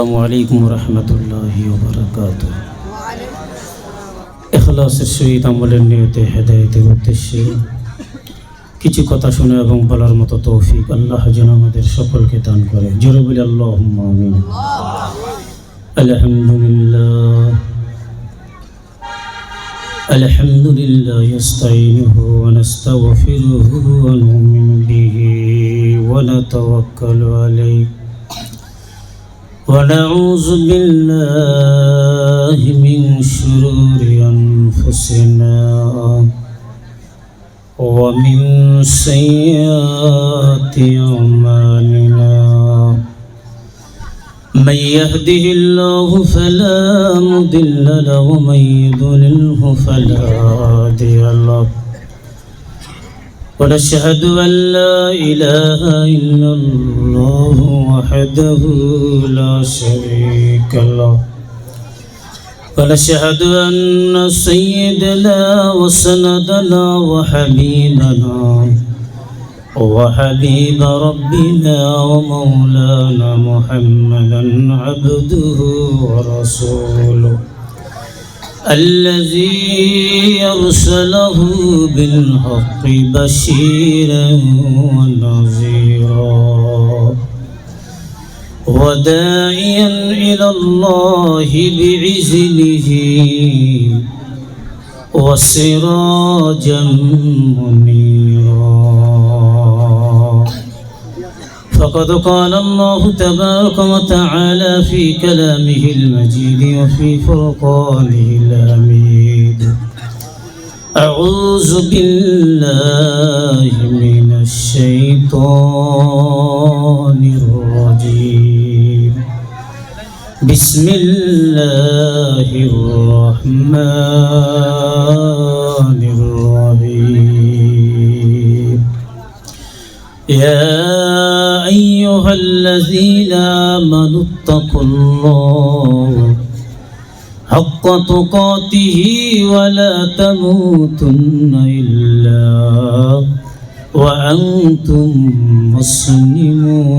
আসসালামু আলাইকুম রহমতুল্লাহি ওয়া বারাকাতুহু। ইখলাসের সহিত আমলের নিয়তে হেদায়েতের উদ্দেশ্যে কিছু কথা শুনে এবং বলার মতো তৌফিক আল্লাহ যেন আমাদের সকলকে দান করে। জোরে বলি আল্লাহুম্মা আমিন। আলহামদুলিল্লাহ আলহামদুলিল্লাহ ইস্তাঈনুহু ওয়া নাস্তাগফিরুহু ওয়া নু'মিনু বিহি ওয়া নাতাওয়াক্কালু আলাইহি ونعوذ بالله من شرور أنفسنا ومن سيئات أعمالنا من يهده الله فلا مضل له ومن يضلله فلا هادي له ونشهد أن لا إله إلا الله وحده لا شريك له ونشهد أن سيدنا وسندنا وحبيبنا وحبيب ربنا ومولانا محمدا عبده ورسوله الذي أرسله بالحق بشيرا ونذيرا وداعيا إلى الله بإذنه وسراجا منيرا فقد قال الله تبارك وتعالى في كلامه المجيد وفي فرقانه الحميد أعوذ بالله من الشيطان الرجيم بسم الله الرحمن الرحيم يا أيها الذين آمنوا اتقوا الله حق تقاته ولا تموتن إلا وأنتم مسلمون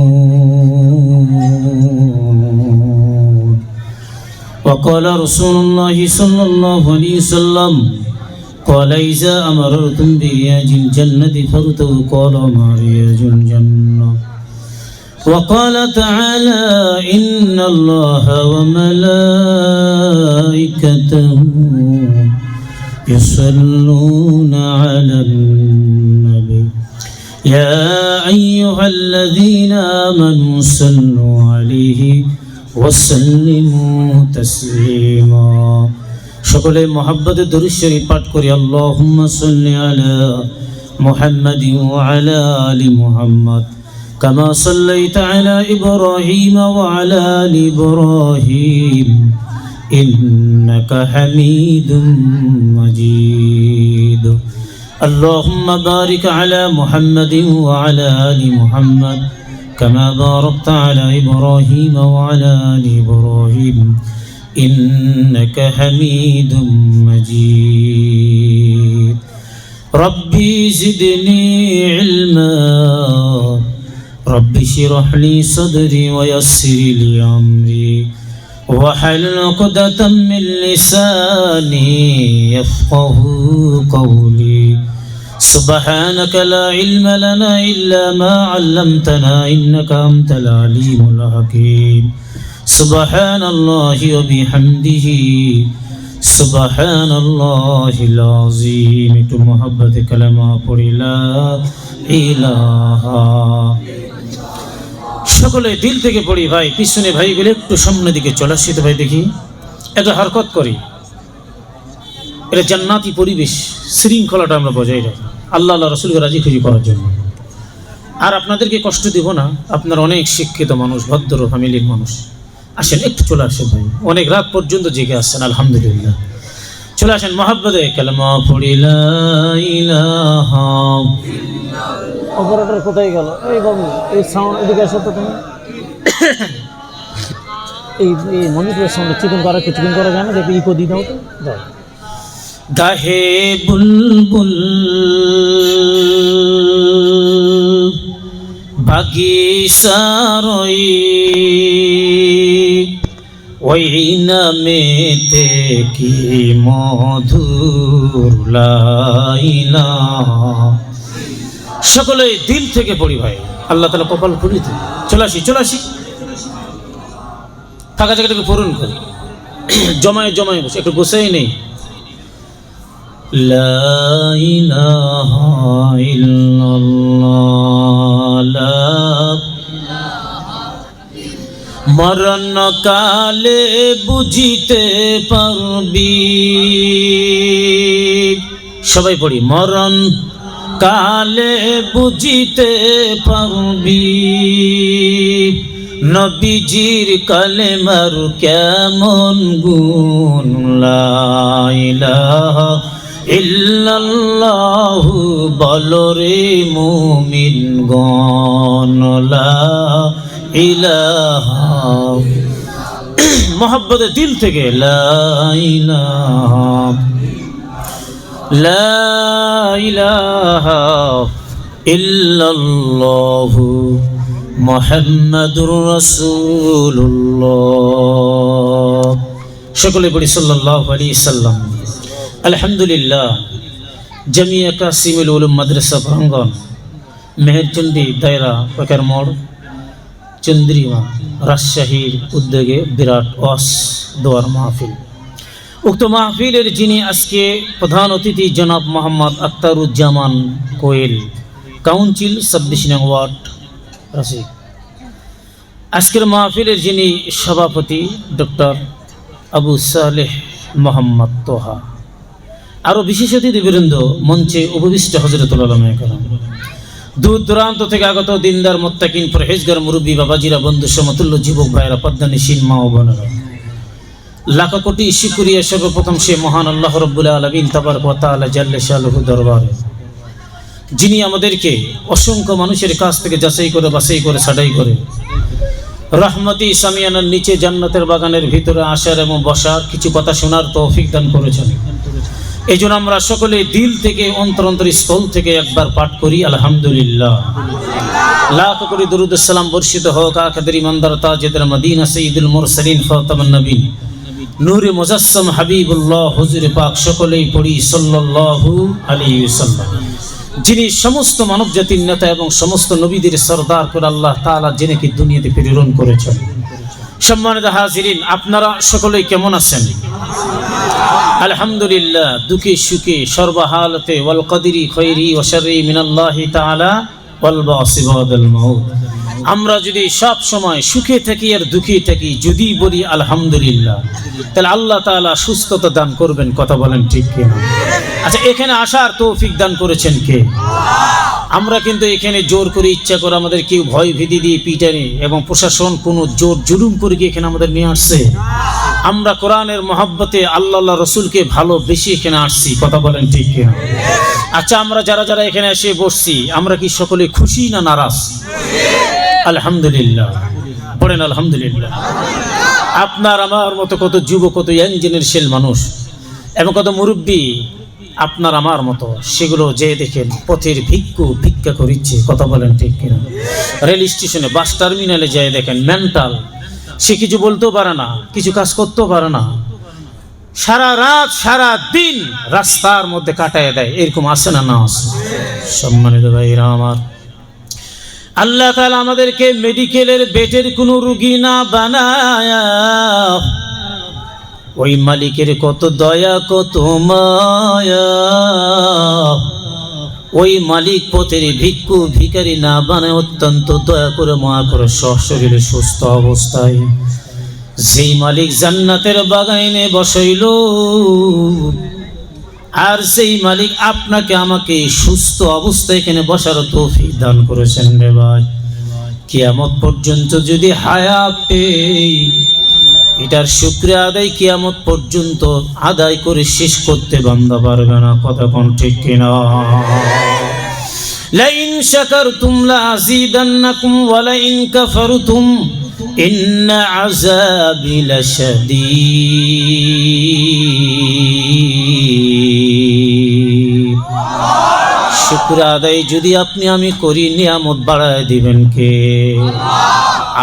وقال رسول الله صلى الله عليه وسلم قال إذا أمررتم برياج الجنة فارتوا قال ما رياج الجنة وقال تعالى إن الله وملائكته يصلون على النبي يا أيها الذين آمنوا صلوا عليه وسلموا تسليما সকলে মহব্বতে দরুদ শরীফ পাঠ করি আল্লাহুম্মা সাল্লি আলা মুহাম্মাদিন ওয়া আলা আলি মুহাম্মাদ কামা সাল্লাইতা আলা ইব্রাহিম ওয়া আলা আলি ইব্রাহিম ইন্নাকা হামিদুম মাজিদ আল্লাহুম্মা বারিক আলা মুহাম্মাদিন ওয়া আলা আলি মুহাম্মাদ কামা বারাকতা আলা ইব্রাহিম ওয়া আলা আলি ইব্রাহিম إنك حميد مجيد ربي زدني علما ربي اشرح لي صدري ويسر لي أمري واحلل عقدة من لساني يفقه قولي سبحانك لا علم لنا إلا ما علمتنا إنك أنت العليم الحكيم سبحان الله وبحمده سبحان الله العظيم تو محبت کلمہ پڑھی لا الہ সকলে দিল থেকে পড়ি ভাই পিছনে ভাইগুলো একটু সামনের দিকে চলে আসি তো ভাই দেখি এটা হরকত করি এটা জান্নাতি পরিবেশ শৃঙ্খলাটা আমরা বজায় রাখি আল্লাহ আল্লাহ রাসূলকে রাজি খুশি করার জন্য আর আপনাদেরকে কষ্ট দিব না আপনারা অনেক শিক্ষিত মানুষ ভদ্র ফ্যামিলির মানুষ আসেন একটু চলে আসেন ভাই অনেক রাত পর্যন্ত জেগে আসছেন আলহামদুলিল্লাহ চলে আসেন মহব্বতে কালেমা পড়ি লা ইলাহা ইল্লাল্লাহ অপারেটর কোথায় গেল এই বাবু এই সাউন্ড এদিকে আসো তো তুমি এই মনিটরের সাউন্ড চিকন করা যায় না দেখি ইকো দিয়ে দাও তো দাও গাহে বুলবুল বাগিচার ওই নামেতে কি মধুর লাইলা। সকলে দিল থেকে পড়ি ভাই, আল্লাহ তাআলা কপাল খুলে দেন। চলে আসি ফাঁকা জায়গাটাকে পূরণ করি, জমায়ে বসে একটু গোছাই নেই। লা ইলাহা ইল্লাল্লাহ, মরণ কালে বুঝিতে পারবি। সবাই পড়ি, মরণ কালে বুঝিতে পারবি নবীজির কালেমার কেমন গুণ। লা ইলাহা ইল্লাল্লাহু বলো রে মুমিনগণ, লা ইলাহা মোহাব্বতে দিল থেকে লা ইলাহা ইল্লাল্লাহু মুহাম্মাদুর রাসূলুল্লাহ। সকলে পড়ি সাল্লাল্লাহু আলাইহি সাল্লাম। আলহামদুলিল্লাহ, জামিয়া কাসিমুল উলুম মাদ্রাসা প্রাঙ্গণ, মেহেরচন্ডী দায়রা পাকার মোড়, চন্দ্রিমা, রাজশাহীর উদ্যোগে বিরাট ওয়াজ দোয়ার মাহফিল। উক্ত মাহফিলের যিনি আজকে প্রধান অতিথি জনাব মোহাম্মদ আখতারুজ্জামান কোয়েল, কাউন্সিল 26 নং ওয়ার্ড রাশিক। আজকের মাহফিলের যিনি সভাপতি ডক্টর আবু সালেহ মোহাম্মদ তোহা, আরও বিশেষ অতিথিবৃন্দ, মঞ্চে উপবিষ্ট হযরতুল উলামায়ে কেরাম, দূর দূরান্ত থেকে আগত দিনদার মুত্তাকিন পরহেজগার মুরব্বী বাবাজিরা, বন্ধু সমতুল্য যুবক ভাইরা, পদ্মানিসীন মা ও বোনেরা, লাখ কোটি শুকরিয়া সর্বপ্রথম সে মহান আল্লাহ রাব্বুল আলামিন তাবারক ওয়া তাআলা জাল্লে শানুহু দরবারে, যিনি আমাদেরকে অসংখ্য মানুষের কাছ থেকে যাচাই করে বাছাই করে ছাঁটাই করে রহমতি সামিয়ানার নিচে জান্নাতের বাগানের ভিতরে আসার এবং বসার, কিছু কথা শোনার তৌফিক দান করেছেন। এই জন্য আমরা সকলে দিল থেকে অন্তর স্থল থেকে একবার পাঠ করি আলহামদুলিল্লাহ। লাখ কোটি দরুদ সালাম বর্ষিত হোক আখির ইমানদার তাজেদার মদিনা সাইয়্যিদুল মুরসালিন খাতামুন নবীন নূরে মুজাসসাম হাবিবুল্লাহ হুজুর পাক। সকলেই পড়ি সাল্লাল্লাহু আলাইহি ওয়াসাল্লাম। যিনি সমস্ত মানব জাতির নেতা এবং সমস্ত নবীদের সরদার করে আল্লাহ তাআলা জেনেকে দুনিয়াতে প্রেরণ করেছেন। সম্মানিত হাজিরিন, আপনারা সকলেই কেমন আছেন? আলহামদুলিল্লাহ, দুঃখে সুখে সর্বহালতে ওয়াল কদরি খৈরি ওয়া শাররি মিনাল্লাহি তাআলা ওয়াল বাসি বাদাল মাউত। আমরা যদি সব সময় সুখে থাকি আর দুঃখে থাকি, যদি বলি আলহামদুলিল্লাহ, তাহলে আল্লাহ তাআলা সুস্থতা দান করবেন। কথা বলেন ঠিক কিনা? আচ্ছা, এখানে আসার তৌফিক দান করেছেন কে? আমরা কিন্তু এখানে জোর করে ইচ্ছা করে আমাদের কেউ ভয় ভীতি দিয়ে পিটানি এবং প্রশাসন কোনো জোর জুলুম করে এখানে আমাদের নিয়ে আসছে। আমরা কোরআনের মহব্বতে আল্লাহ রসুলকে ভালোবেসে এখানে আসছি। কথা বলেন ঠিক কিনা? আচ্ছা, আমরা যারা এখানে এসে বসছি, আমরা কি সকলে খুশি না নারাজ? আলহামদুলিল্লাহ, পড়েন আলহামদুলিল্লাহ। আপনার আমার মতো কত যুবক, কত ইয়াং জেনারেশন মানুষ এবং কত মুরব্বী আপনার আমার মতো, সেগুলো যে দেখেন পথের ভিক্ষা করিচ্ছে। কথা বলেন ঠিক কিনা? রেল স্টেশনে, বাস টার্মিনালে যেয়ে দেখেন মেন্টাল, সে কিছু বলতেও পারে না, কিছু কাজ করতেও পারে না, সারা রাত সারা দিন রাস্তার মধ্যে কাটায় দেয়। এরকম আছে না? না আছে। সম্মানিত ভাইরা আমার, আল্লাহ তাআলা আমাদেরকে মেডিকেলের বেডের কোনো রোগী না বানায়া, ওই মালিকের কত দয়া কত মায়া, ওই মালিক পথের ভিখারি না বানায় অত্যন্ত দয়া করে মায়া করে সশরীরে সুস্থ অবস্থায় যেই মালিক জান্নাতের বাগানে বসাইল, আর সেই মালিক আপনাকে আমাকে সুস্থ অবস্থায় এখানে বসার তৌফিক দান করেছেন রে ভাই। কিয়ামত পর্যন্ত যদি হায়াত পেই, এটার শুকরিয়া আদায় কিয়ামত পর্যন্ত আদায় করে শেষ করতে বান্দা পারবে না। কথা কোন ঠিক কিনা? লাইন শাকারতুম লাযীদান্নাকুম ওয়া লাইন কাফারতুম ইন্না আযাবি লাশাদীদ। শুকর আদায় যদি আপনি আমি করি নিয়ামত বাড়ায় দিবেন কে?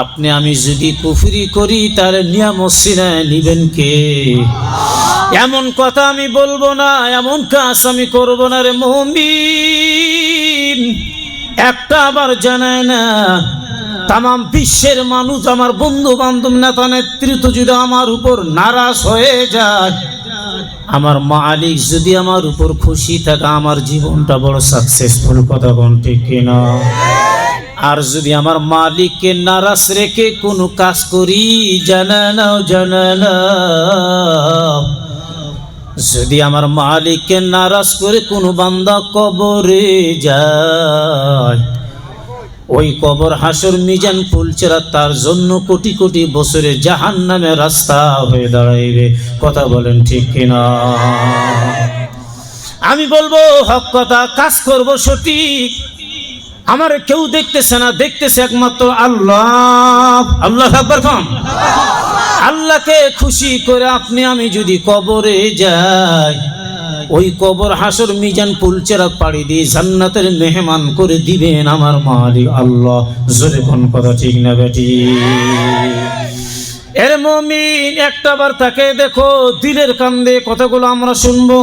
আপনি আমি যদি কুফরি করি তাহলে নিয়ামত ছিনায় নিবেন কে? এমন কথা আমি বলবো না, এমন কাজ আমি করব না রে মুমিন। একটা আবার জানায় না, তাম বিশ্বের মানুষ, আমার বন্ধু বান্ধব, নেতা নেতৃত্ব যদি আমার উপর নারাজ হয়ে যায়, আমার মালিক যদি আমার উপর খুশি থাকে, আমার জীবনটা বড় সাকসেসফুল। কথা কোন ঠিক কিনা? আর যদি আমার মালিককে নারাজ রেখে কোনো কাজ করি, জানা না, যদি আমার মালিককে নারাজ করে কোনো বান্দা কবরে যায়, ওই কবর হাসর মিজান ফুলচেরা তার জন্য কোটি কোটি বছরে জাহান্নামে রাস্তা হয়ে দাঁড়াইবে। কথা বলেন ঠিক কিনা? আমি বলবো হক কথা, কাজ করব সঠিক। আমার কেউ দেখতেছে না, দেখতেছে একমাত্র আল্লাহ। আল্লাহ আকবার খান। আল্লাহকে খুশি করে আপনি আমি যদি কবরে যাই, ওই কবর হাসর মিজান পুলচেরা পাড়ি দিয়ে জান্নাতের মেহমান করে দিবেন আমার মালিক আল্লাহ। জোরে কোন কথা ঠিক না বেটি? এর মুমিন একটাবার তাকে দেখো, দিলের কান্দে কথাগুলো আমরা শুনবো,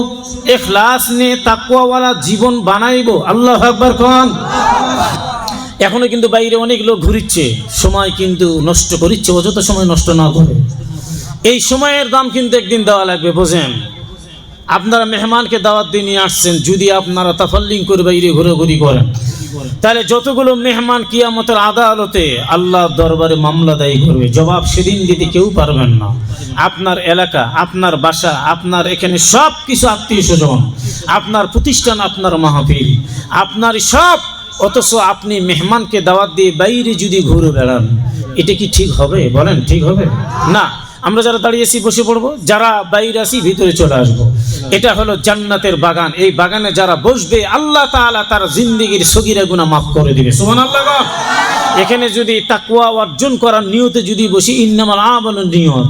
ইখলাস নিয়ে তাকওয়াওয়ালা জীবন বানাইবো। আল্লাহু আকবার কোন। এখনো কিন্তু বাইরে অনেক লোক ঘুরিচ্ছে, সময় কিন্তু নষ্ট করিচ্ছে। অযথা সময় নষ্ট না করে, এই সময়ের দাম কিন্তু একদিন দেওয়া লাগবে, বোঝেন? আপনারা মেহমানকে দাওয়াত দিয়ে নিয়ে আসছেন, যদি আপনারা তাফাল্লিং করে বাইরে ঘোরাঘুরি করেন, তাহলে যতগুলো মেহমান কিয়ামতের আদালতে আল্লাহ দরবারে মামলা দায়ী করবে, জবাব সেদিন দিতে কেউ পারবেন না। আপনার এলাকা, আপনার বাসা, আপনার এখানে সব কিছু আত্মীয় স্বজন, আপনার প্রতিষ্ঠান, আপনার মাহফিল, আপনার সব, অথচ আপনি মেহমানকে দাওয়াত দিয়ে বাইরে যদি ঘুরে বেড়ান, এটা কি ঠিক হবে? বলেন, ঠিক হবে না? আমরা যারা দাঁড়িয়েছি বসে পড়বো, যারা বাইরে আছি ভিতরে চলে আসবো। এটা হলো জান্নাতের বাগান। এই বাগানে যারা বসবে, আল্লাহ তাআলা তার জিন্দেগির সগীরা গুনাহ মাফ করে দিবে। সুবহানাল্লাহ। এখানে যদি তাকওয়া অর্জন করার নিয়তে যদি বসি, ইন্নামাল আমালু নিয়ত,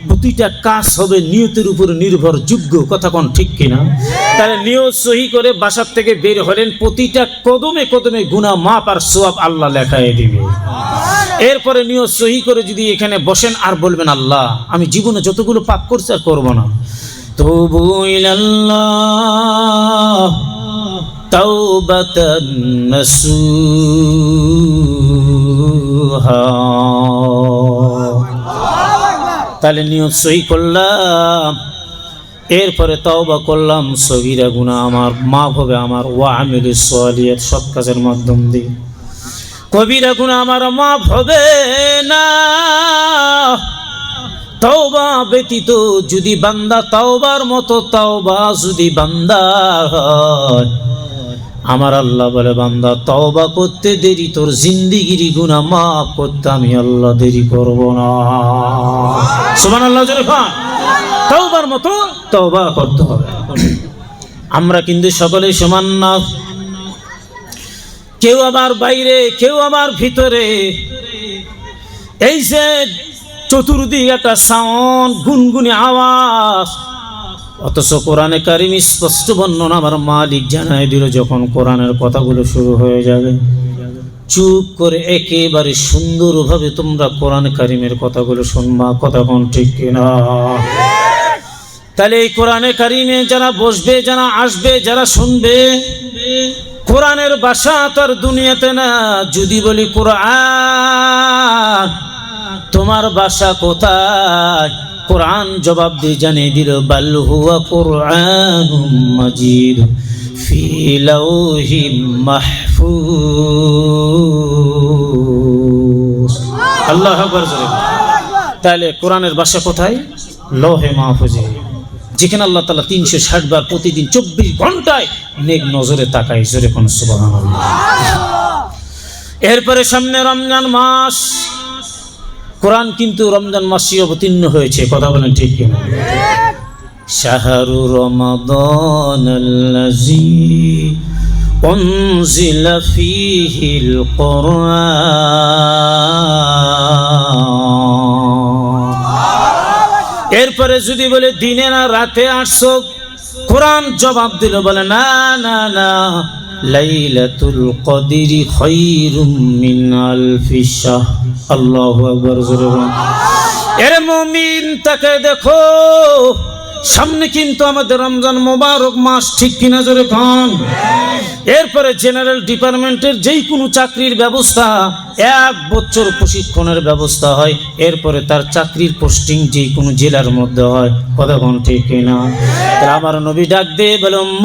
প্রতিটা কাজ হবে নিয়তের উপর নির্ভরযোগ্য। কথা কোন ঠিক কিনা? তাহলে নিয়ত সহি করে বাসার থেকে বের হলেন, প্রতিটা কদমে কদমে গুনাহ মাফ আর সওয়াব আল্লাহ লেখায় দিবে। এরপরে নিয়ত সহি করে যদি এখানে বসেন আর বলবেন, আল্লাহ আমি জীবনে যতগুলো পাপ করছি আর করবো না, তুবু ইলাল্লাহ তাওবাতান নাসুহা। তাহলে নিয়ত সহি করলাম, এরপরে তওবা করলাম, সগীরা গুনাহ আমার মাফ হবে আমার, ওয়া আমিলুস সালিহাত, সৎ কাজের মাধ্যম দিয়ে। কবিরা গুনাহ আমার মাফ হবে না। তওবা ব্যতীত যদি বান্দা তওবার মতো তওবা যদি বান্দা হয়, আমার আল্লাহ বলে, বান্দা তওবা করতে দেরি, তোর জিন্দেগির গুনাহ মাফ করতে আমি আল্লাহ দেরি করব না। সুবহানাল্লাহ। জোরে বল। তওবার মতো তওবা করতে হবে। আমরা কিন্তু সকলে সমান না, কেউ আবার বাইরে, কেউ আবার ভিতরে। এই যে চতুর্দিক একটা সাউন্ড, গুনগুনি আওয়াজ, অথচ কোরআনে কারিম স্পষ্ট বর্ণনা আমার মালিক জানাই দিল, যখন কোরআনের কথাগুলো শুরু হয়ে যাবে, চুপ করে একেবারে সুন্দরভাবে তোমরা কোরআন কারিমের কথাগুলো শুনবা। কথা কোন ঠিক কিনা? তাহলে এই কোরআনে কারিমে যারা বসবে, যারা আসবে, যারা শুনবে, কোরআনের ভাষা তার দুনিয়াতে না। যদি বলি কোরআন, তোমার ভাষা কোথায়? কোরআন জবাব দিয়ে জানিয়ে দিল, বাল হুয়া কুরআনুম মাজিদ ফি লাউহিম মাহফুজ। আল্লাহু আকবার। তাহলে কোরআনের ভাষা কোথায়? লৌহে মাহফুজে, যেখানে আল্লাহ তাআলা 360 বার প্রতিদিন 24 ঘন্টায় নেক নজরে তাকায়। জোরে কোন সুবহানাল্লাহ। এরপরে সামনে রমজান মাস, কোরআন কিন্তু রমজান মাসে অবতীর্ণ হয়েছে। কথা বলেন ঠিক কিনা? শাহরু রমাদানাল্লাযী উনজিলা ফীহিল কুরআন। এরপরে যদি বলে দিনে না রাতে আসছো, কোরআন জবাব দিল, বলে না না না, লাইলাতুল কদরি খায়রুম মিন আলফি শাহর। আল্লাহু আকবার। জোরে বলুন। এর মুমিন তাকে দেখো, সামনে কিন্তু আমাদের রমজান মোবারক মাস, ঠিক কিনা? জোরে খান। এরপরে জেনারেল ডিপার্টমেন্টের যেই কোনো চাকরির ব্যবস্থা, 1 বছর প্রশিক্ষণের ব্যবস্থা হয়, এরপরে তার চাকরির পোস্টিং যেই কোনো জেলার মধ্যে হয়। কথা কোন ঠিক কিনা? আমার নবী ডাক দিয়ে বলল,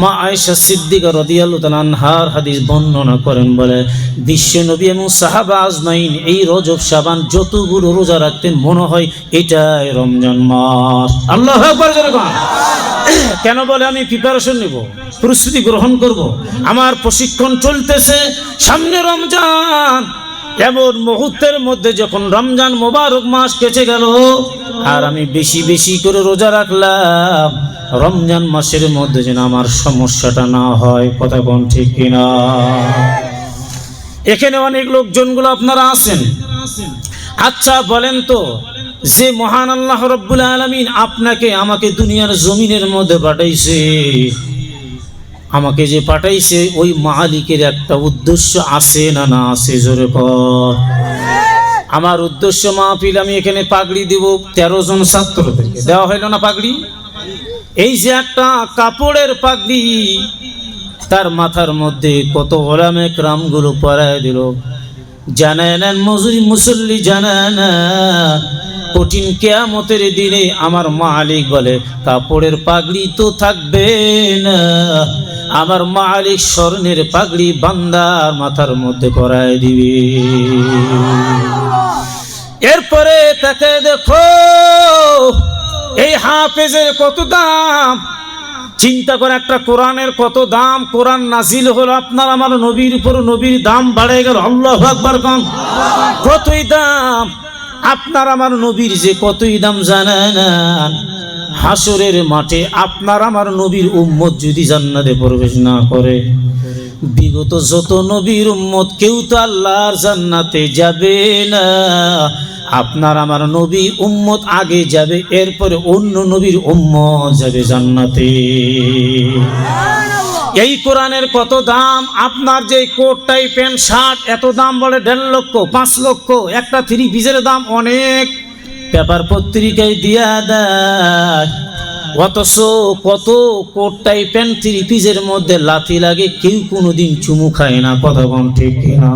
মা আয়েশা সিদ্দিকা রাদিয়াল্লাহু তাআলা আনহার হাদিস বর্ণনা করেন, বলে বিশ্ব নবী এবং সাহাবা আজমাইন এই রজব শাবান যতগুলো রোজা রাখতেন মনে হয় এটাই রমজান মাস। আল্লাহু আকবার। কেন? বলে আমি প্রিপারেশন নেব, প্রস্তুতি গ্রহণ করব, আমার প্রশিক্ষণ চলতেছে, সামনে রমজান। এমন মুহূর্তের মধ্যে যখন রমজান মোবারক মাস কেটে গেল আর আমি বেশি বেশি করে রোজা রাখলাম, রমজান মাসের মধ্যে যেন আমার সমস্যাটা না হয়। কথা কোন ঠিক কিনা? এখানে অনেক লোকজনগুলো আপনারা আছেন, আচ্ছা বলেন তো, যে মহান আল্লাহ রাব্বুল আলামিন আপনাকে আমাকে দুনিয়ার জমিনের মধ্যে পাঠাইছে, আমাকে যে পাঠাইছে ওই মালিকের একটা উদ্দেশ্য আছে না না আছে? জোরে কর। আমার উদ্দেশ্য মাহফিল, আমি এখানে পাগড়ি দিব 13 জন ছাত্রদেরকে, দেওয়া হইল না পাগড়ি? এই যে একটা কাপড়ের পাগড়ি, তার মাথার মধ্যে কত ওলামে কেরামগুলো পরায় দিল। জানায় না মুসল্লি, জানায় না কঠিন কিয়ামতের দিনে আমার মালিক বলে কাপড়ের পাগড়ি তো থাকবে না, আমার মালিক স্বর্ণের পাগড়ি বান্দার মাথার মধ্যে পরায় দিবে। এরপরে তাকে দেখো, এই হাফেজের কত দাম, চিন্তা করে একটা কোরআনের কত দাম। কোরআন নাজিল হলো আপনার আমার নবীর উপর, নবীর দাম বাড়ে গেল। আল্লাহু আকবার। কতই দাম আপনার আমার নবীর, যে কতই দাম জানেন না? হাসরের মাঠে আপনার আমার নবীর উম্মত যদি জান্নাতে প্রবেশ না করে, বিগত যত নবীর উম্মত কেউ তো আল্লাহর জান্নাতে যাবে না। আপনার আমার নবী উম্মত আগে যাবে, এরপরে অন্য নবীর উম্মত যাবে জান্নাতে। এই কোরআনের কত দাম। আপনার যে কোট টাই প্যান্ট শার্ট এত দাম, বলে 1.5 লক্ষ 5 লক্ষ। একটা 3 পিসের দাম অনেক, পেপার পত্রিকায় দিয়া দেয়। অথচ কত কোট টাই প্যান্ট 3 পিসের মধ্যে লাথি লাগে, কেউ কোনোদিন চুমু খায় না। কথা বল ঠিক কিনা?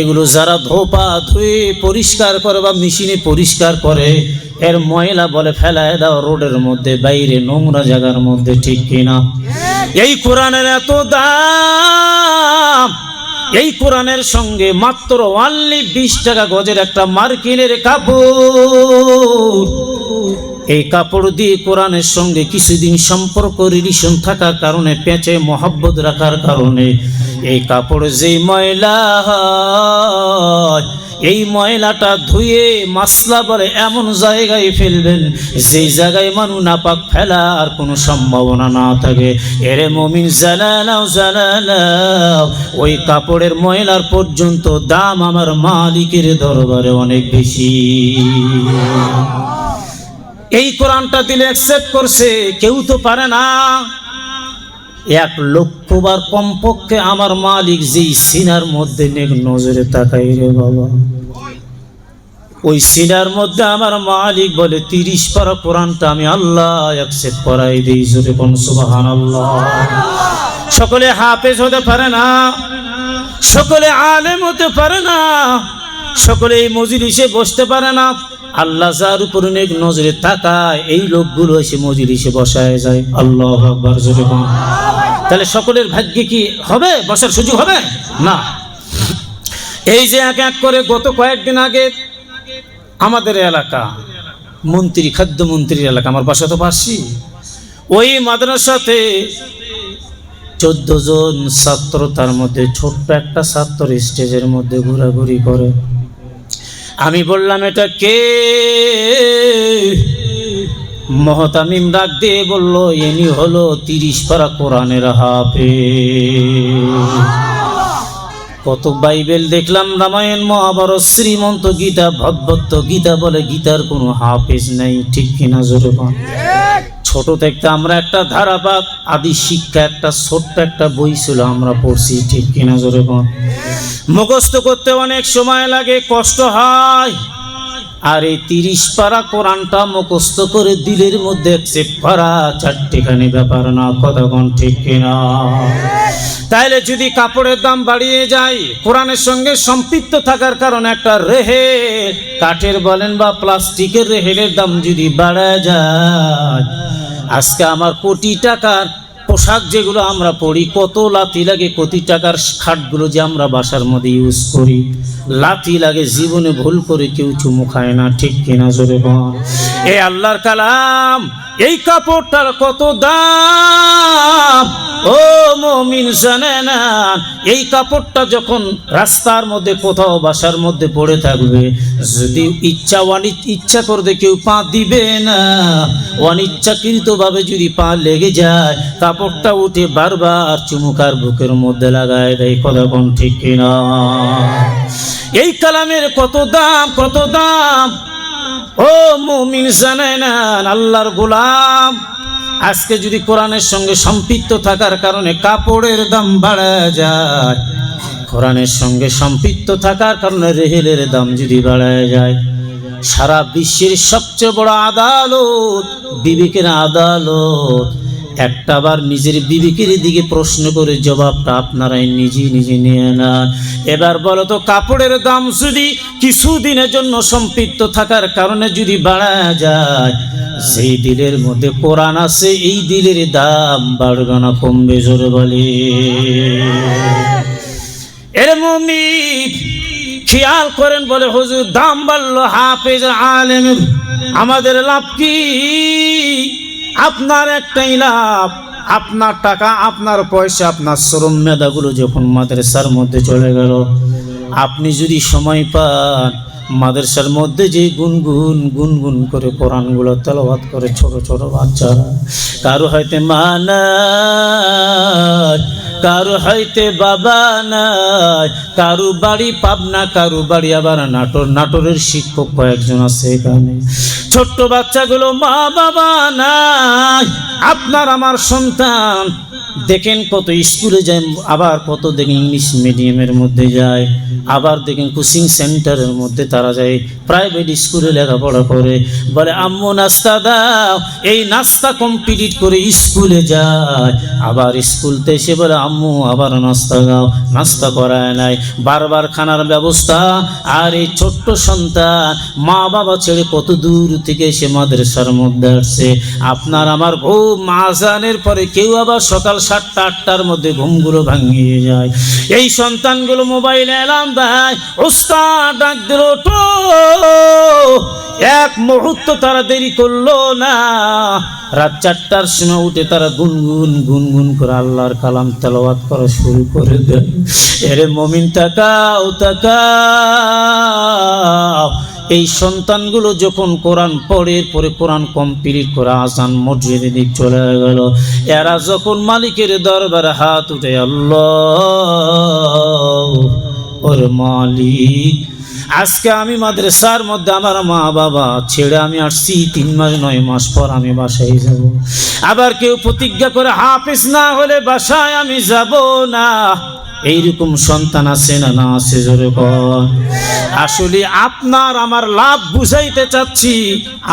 এগুলো যারা ধোপা ধুয়ে পরিষ্কার করে বা মেশিনে পরিষ্কার করে, এর ময়লা বলে ফেলায় দাও রোডের মধ্যে, বাইরে নোংরা জায়গার মধ্যে। ঠিক কিনা? এই কোরআনের এত দাম। এই কোরআনের সঙ্গে মাত্র অনলি 20 টাকা গজের একটা মার্কিনের কাপড়। এই কাপড় দিয়ে কোরআনের সঙ্গে কিছুদিন সম্পর্ক রিলেশন থাকার কারণে, পেঁচে মহব্বত রাখার কারণে এই কাপড় যেই ময়লা হয়, এই ময়লাটা ধুয়ে মাসলা বলে এমন জায়গায় ফেলবেন যেই জায়গায় মানুষ নাপাক ফেলার কোনো সম্ভাবনা না থাকে। এরে মুমিন জানালাও জানালাও, ওই কাপড়ের ময়লার পর্যন্ত দাম আমার মালিকের দরবারে অনেক বেশি। এই কোরআনটা দিলে অ্যাকসেপ্ট করছে, কেউ তো পারে না। 1 লক্ষ বার কমপক্ষে আমার মালিক যেই সিনার মধ্যে নেক নজরে তাকাই রে বাবা, ওই সিনার মধ্যে আমার মালিক বলে 30 পারা কোরআনটা আমি আল্লাহ অ্যাকসেপ্ট করাই দিই। জোরে কোন সুবহানাল্লাহ। সকলে হাফেজ হতে পারে না, সকলে আলেম হতে পারে না, সকলে এই মজলিসে বসতে পারে না। আল্লাহ যার উপর নেক নজরে তাকায়, এই লোকগুলো এসে মজলিসে বসায় যায়। আল্লাহু আকবার। জোরে কোন। তাহলে সকলের ভাগ্যে কি হবে বসার সুযোগ হবে না? এই যে এক এক করে গত কয়েকদিন আগে আমাদের এলাকা মন্ত্রী, খাদ্যমন্ত্রীর এলাকা, আমার বাসা তো পাশি, ওই মাদ্রাসাতে 14 জন ছাত্র, তার মধ্যে ছোট্ট একটা ছাত্র স্টেজের মধ্যে ঘোরাঘুরি করে। আমি বললাম এটা কে? মহতামিম ডাক দিয়ে বলল ইনি হলো 30 পারা কোরআনের হাফেজ। কত বাইবেল দেখলাম, রামায়ণ, মহাভারত, শ্রীমন্ত গীতা, ভগবত গীতা বলে, গীতার কোনো হাফেজ নাই, ঠিক কিনা জোরে বল। ছোট থেকে আমরা একটা ধারাবাহিক আদি শিক্ষা, একটা ছোট্ট একটা বই ছিল, আমরা পড়ছি, ঠিক কিনা জোরে বল। মুখস্থ করতে অনেক সময় লাগে, কষ্ট হয়। আর এই 30 পারা কোরআনটা মুখস্থ করে দিলের মধ্যে একসেপ্ট করা চারটিখানি ব্যাপার না, কতক্ষণ ঠিক কিনা। তাইলে যদি কাপড়ের দাম বাড়িয়ে যায়, কোরআনের সঙ্গে সম্পৃক্ত থাকার কারণে একটা রেহেল, কাঠের বলেন বা প্লাস্টিকের রেহেলের দাম যদি বাড়া যায়, আজকে আমার কোটি টাকার পোশাক যেগুলো আমরা পরি, কত লাথি লাগে, কোটি টাকার খাটগুলো যে আমরা বাসার মধ্যে ইউজ করি, লাথি লাগে, জীবনে ভুল করে কেউ চুমু খায় না, ঠিক কিনা জোরে বল। এই আল্লাহর কালাম, এই কাপড়টার কত দাম ও মুমিন জানে না। এই কাপড়টা যখন রাস্তার মধ্যে কোথাও বাসার মধ্যে পড়ে থাকবে, যদি ইচ্ছা করবে কেউ পা দিবে না, অনিচ্ছাকৃতভাবে যদি পা লেগে যায়, কাপড়টা উঠে বারবার চুমুকার বুকের মধ্যে লাগায় দেয়, কতক্ষণ ঠিক কিনা। এই কালামের কত দাম, কত দাম ও মুমিন জানে না আল্লাহর গোলাম। আজকে যদি কোরআনের সঙ্গে সম্পৃক্ত থাকার কারণে কাপড়ের দাম বাড়া যায়, কোরআনের সঙ্গে সম্পৃক্ত থাকার কারণে রেহেলের দাম যদি বাড়া যায়, সারা বিশ্বের সবচেয়ে বড় আদালত, বিবেকের আদালত, একটাবার নিজের বিবেকের দিকে প্রশ্ন করে জবাবটা আপনারাই নিজে নিজে নিয়ে নেন। এবার বলো তো, কাপড়ের দাম যদি কিছুদিনের জন্য সম্পৃক্ত থাকার কারণে যদি বাড়া যায়, সেই দিলের মধ্যে কোরআন আছে, এই দিলের দাম বাড়বে না কমবে, জোরে বলে। এর মুমিন খেয়াল করেন, বলে হুজুর দাম বাড়লো, হাফেজ আলেম, আমাদের লাভ কি? আপনার একটাই লাভ, আপনার টাকা, আপনার পয়সা, আপনার শ্রম মেধাগুলো যখন মাদ্রাসার মধ্যে চলে গেল, আপনি যদি সময় পান, মাদ্রাসার মধ্যে যে গুনগুন গুনগুন করে কোরআনগুলো তেলাওয়াত করে ছোট ছোট বাচ্চারা, কারো হয়তো মা নাই, কারো হয়তো বাবা নাই, কারো বাড়ি পাবনা, কারো বাড়ি আবার নাটোর, নাটোরের শিক্ষক কয়েকজন আছে এখানে। ছোট্ট বাচ্চাগুলো মা বাবা নাই, আপনার আমার সন্তান দেখেন কত স্কুলে যায়, আবার কত দেখেন ইংলিশ মিডিয়ামের মধ্যে যায়, আবার দেখেন কোচিং সেন্টারের মধ্যে তারা যায়, প্রাইভেট স্কুলে লেখাপড়া করে, বলে আম্মু নাস্তা দাও, এই নাস্তা কমপ্লিট করে স্কুলে যায়, আবার স্কুলতে এসে বলে আম্মু আবার নাস্তা দাও, নাস্তা করায় নাই, বারবার খানার ব্যবস্থা। আর এই ছোট্ট সন্তান মা বাবা ছেড়ে কত দূর থেকে এসে মাদ্রাসার মধ্যে আসছে। আপনার আমার ঘুম আজানের পরে, কেউ আবার সকাল 7টা 8টার মধ্যে ঘুমগুলো ভাঙিয়ে যায়। এই সন্তানগুলো মোবাইলে এলাম দেয়, ওস্তাদ ডাক দিল, তো এক মুহূর্ত তারা দেরি করলো না, রাত 4টার সময় উঠে তারা গুনগুন গুনগুন করে আল্লাহর কালাম তেলাওয়াত করা শুরু করে দেয়। এরে মুমিন তাকাও, তাকাও, এই সন্তানগুলো যখন কোরআন পড়ে পরে কোরআন কমপ্লিট করে আজান মসজিদে দিক চলে গেল, এরা যখন মালিকের দরবারে হাত উঠে, আল্লাহ ওর মালিক, আজকে আমি মাদ্রাসার মধ্যে আমার মা বাবা ছেড়ে আমি আসছি, 3 মাস 9 মাস পর আমি বাসায় যাব। আবার কেউ প্রতিজ্ঞা করে হাফেজ না হলে বাসায় আমি যাব না, এইরকম সন্তান আছে না? না আছে, জোরে বল। আসলে আপনার আমার লাভ বুঝাইতে চাচ্ছি,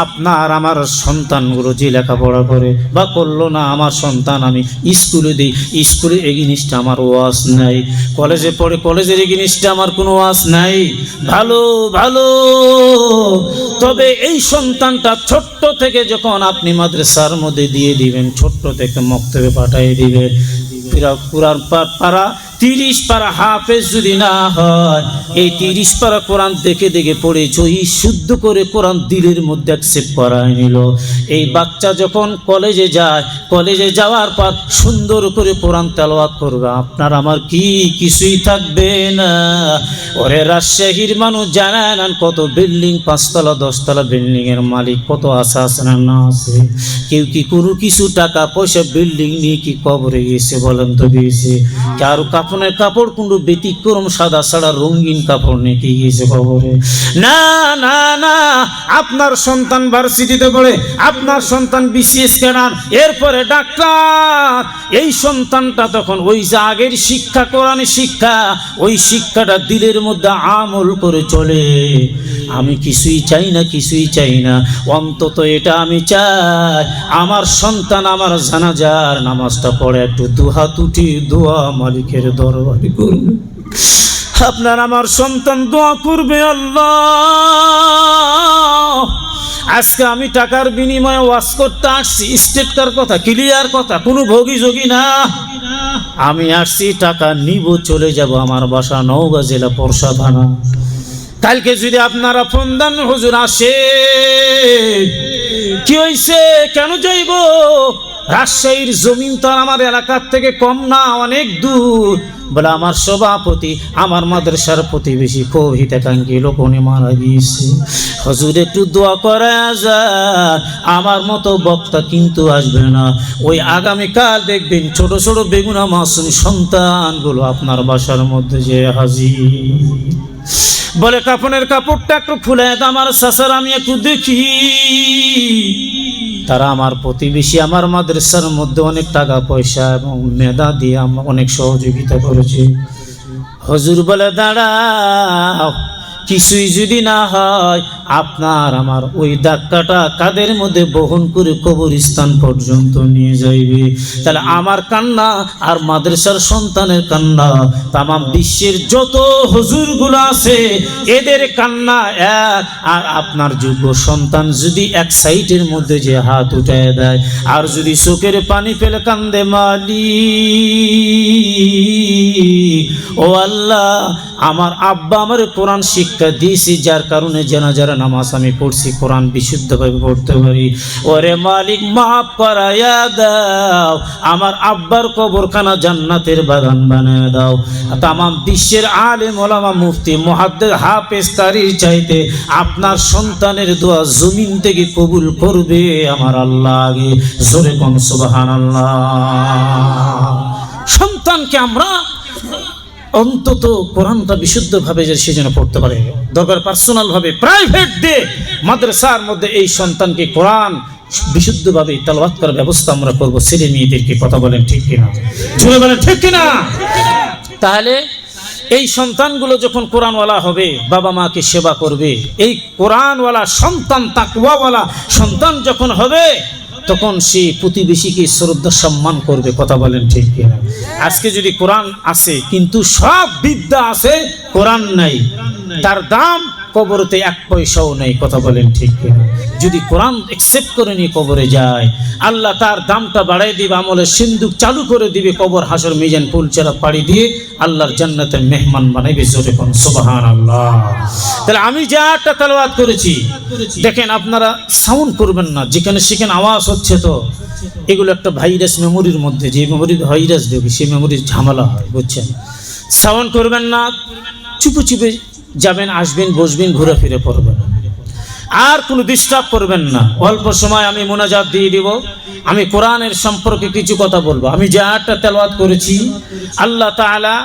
আপনার আমার সন্তানগুলো যে লেখাপড়া করে বা করলো না, আমার সন্তান আমি স্কুলে দিই, স্কুলে এগিনিস্টে আমার ওয়াজ নাই, কলেজে পড়ে কলেজের এগিনিস্টে আমার কোনো ওয়াজ নাই, ভালো ভালো। তবে এই সন্তানটা ছোট্ট থেকে যখন আপনি মাদ্রাসার মধ্যে দিয়ে দিবেন, ছোট্ট থেকে মক্তবে পাঠিয়ে দিবেন, পুরার পারা 30 পারা হাফেজ যদি না হয়, এই 30 পারা কোরআন দেখে দেখে পড়ে জয়ী শুদ্ধ করে কোরআন দিলের মধ্যে অ্যাকসেপ্ট করায় নিল। এই বাচ্চা যখন কলেজে যায়, কলেজে যাওয়ার পর সুন্দর করে কোরআন তেলাওয়াত করবে, আপনার আমার কি কিছুই থাকবে না। ওরে রাজশাহীর মানুষ জানেন কত বিল্ডিং, 5 তলা 10 তলা বিল্ডিং এর মালিক কত আছে, আছে না আছে? কেউ কি কোনো কিছু টাকা পয়সা বিল্ডিং নিয়ে কি কবরে গিয়েছে বলেন তো? গিয়েছে। কারো কাপড় কাফনের কাপড় কোনো ব্যতিক্রম সাদা ছাড়া রঙিন কাপড় নিয়ে কি গিয়েছে কবরে। না না না, আপনার সন্তান ভার্সিটিতে পড়ে, আপনার সন্তান বিসিএস ক্যাডার, এরপরে ডাক্তার, এই সন্তানটা তখন ওই যে আগের শিক্ষা, কোরআনের শিক্ষা, ওই শিক্ষাটা দিলের মধ্যে আমল করে চলে। আমি কিছুই চাই না, কিছুই চাই না, অন্তত এটা আমি চাই আমার সন্তান আমার জানাজার নামাজটা পড়ে একটু দুহাত উঠি দোয়া মালিকের দরবারে করবে। আপনার আমার সন্তান দোয়া করবে, আল্লাহ আজকে আমি টাকার বিনিময়ে ওয়াজ করতে আসছি, স্টেটকার কথা, ক্লিয়ার কথা, কোনো ভোগী যোগী না। আমি আসছি টাকা নিব, চলে যাব আমার বাসা নওগাঁ জেলা পরশা থানা। কালকে যদি আপনারা ফোন দেন হুজুর আসে, কি হয়েছে, কেন যাইব? রাজশাহীর জমিন তো আমার এলাকার থেকে কম না, অনেক দূর। বলে আমার সভাপতি, আমার মাদ্রাসার প্রতিবেশী, খুব হিতাকাঙ্ক্ষী লোক, উনি মারা গিয়েছে, হুজুর একটু দোয়া করা যায়। আমার মতো বক্তা কিন্তু আসবে না, ওই আগামীকাল দেখবেন ছোট ছোট বেগুনা মাসুম সন্তানগুলো আপনার বাসার মধ্যে যে হাজির। বলে কাফনের কাপড়টা একটু খুলে আমার চাচার আমি একটু দেখি। তারা আমার প্রতিবেশী, আমার মাদ্রাসার মধ্যে অনেক টাকা পয়সা এবং মেধা দিয়ে অনেক সহযোগিতা করেছে। হুজুর বলে দাঁড়াও, কিছুই যদি না হয় আপনার আমার ওই ধাক্কাটা কাদের মধ্যে বহন করে কবরস্থান পর্যন্ত নিয়ে যাইবে। তাহলে আমার কান্না আর মাদ্রাসার সন্তানের কান্না, তামাম বিশ্বের যত হুজুরগুলো আছে এদের কান্না এক। আর আপনার যোগ্য সন্তান যদি এক সাইডের মধ্যে যে হাত উঠায় দেয় আর যদি চোখের পানি ফেলে কান্দে, মালিক ও আল্লাহ, আমার আব্বা আমার কোরআন শিক্ষা দিয়েছি, যার কারণে জানাজার নামাজ আমি পড়ছি, কোরআন বিশুদ্ধভাবে পড়তে পারি, ওরে মালিক মাফ করাইয়া দাও, আমার আব্বার কবরখানা জান্নাতের বাগান বানিয়ে দাও। তামাম বিশ্বের আলেম ওলামা মুফতি মুহাদ্দিস হাফেজ কারীর চাইতে আপনার সন্তানের দোয়া জমিন থেকে কবুল করবে আমার আল্লাহ আগে। জোরে কোন সুবহানাল্লাহ। সন্তানকে আমরা অন্তত কোরআনটা বিশুদ্ধভাবে যে সে যেন পড়তে পারে, দরকার পার্সোনালভাবে প্রাইভেট দিয়ে মাদ্রাসার মধ্যে এই সন্তানকে কোরআন বিশুদ্ধভাবে তেলাওয়াত করার ব্যবস্থা আমরা করব, ছেলে মেয়েদেরকে। কথা বলেন ঠিক কিনা, জোরে বলেন ঠিক কিনা। তাহলে এই সন্তানগুলো যখন কোরআনওয়ালা হবে, বাবা মাকে সেবা করবে, এই কোরআনওয়ালা সন্তান, তাকওয়াওয়ালা সন্তান যখন হবে, তখন সে প্রতিবেশীকে শ্রদ্ধা সম্মান করবে। কথা বলেন ঠিক কিনা। আজকে যদি কোরআন আছে কিন্তু সব বিদ্যা আছে, কোরআন নাই, তার দাম কবরতে এক পয়সাও নেই। কথা বলেন ঠিক কিনা। যদি কোরআন অ্যাকসেপ্ট করে নিয়ে কবরে যায়, আল্লাহ তার দামটা বাড়াই দিবে, আমলের সিন্ধুক চালু করে দিবে, কবর হাসর মিজান ফুলচেরা পাড়ি দিয়ে আল্লাহর জান্নাতের মেহমান বানাইবে। জোরে কোন সুবহানাল্লাহ। তাহলে আমি যা একটা তেলাওয়াত করেছি, দেখেন আপনারা সাউন্ড করবেন না, যেখানে সেখানে আওয়াজ হচ্ছে, তো এগুলো একটা ভাইরাস মেমোরির মধ্যে, যে মেমোরি ভাইরাস দেবে সেই মেমোরির ঝামেলা হয়, বুঝছেন। সাউন্ড করবেন না, চুপে চুপে যাবেন, আসবেন, বসবেন, ঘুরে ফিরে পড়বেন, আর কোনো ডিস্টার্ব করবেন না। অল্প সময় আমি মোনাজাত দিয়ে দিব, আমি কোরআনের সম্পর্কে কিছু কথা বলবো। আমি যে আয়াতটা তেলাওয়াত করেছি, আল্লাহ তাআলা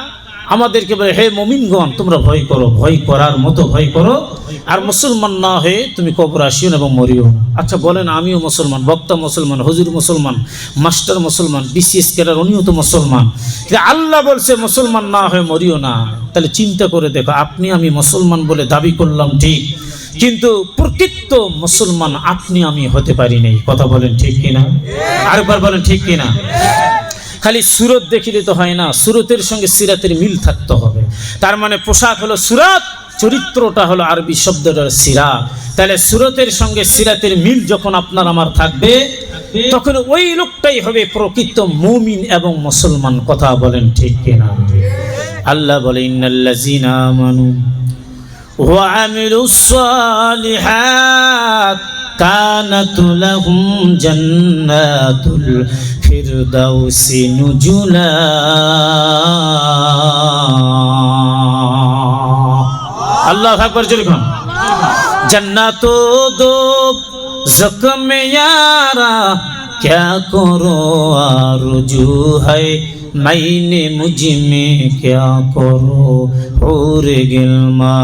আমাদেরকে বলে, হে মুমিনগণ তোমরা ভয় করো, ভয় করার মতো ভয় করো, আর মুসলমান না হয়ে তুমি কবর আসিও না এবং মরিও না। আচ্ছা বলেন, আমিও মুসলমান, বক্তা মুসলমান, হুজুর মুসলমান, মাস্টার মুসলমান, বিসিএস ক্যাডার উনিও তো মুসলমান, আল্লাহ বলছে মুসলমান না হয়ে মরিও না। তাহলে চিন্তা করে দেখো, আপনি আমি মুসলমান বলে দাবি করলাম ঠিক, কিন্তু প্রকৃত মুসলমান আপনি আমি হতে পারি নাই। কথা বলেন ঠিক কিনা, আরেকবার বলেন ঠিক কিনা। খালি সুরত দেখিলে তো হয় না, সুরতের সঙ্গে সিরাতের মিল থাকতে হবে। তার মানে পোশাক হলো সুরাত, চরিত্রটা হলো আরবি শব্দটা সিরাত। তাহলে সুরতের সঙ্গে সিরাতের মিল যখন আপনার আমার থাকবে, তখন ওই লোকটাই হবে প্রকৃত মুমিন এবং মুসলমান। কথা বলেন ঠিক কিনা। আল্লাহ বলে, ইন্নাল্লাযীনা আমানু ওয়া আমিলুস সালিহাত কানাত লাহুম জান্নাতুল ফিরদাউসি নুজুলা। আল্লাহু আকবার জোরে কোন। जन्नतो दो जख्म यारा क्या करो आरज़ू है मैंने मुझ में क्या करो हूर गिल्मा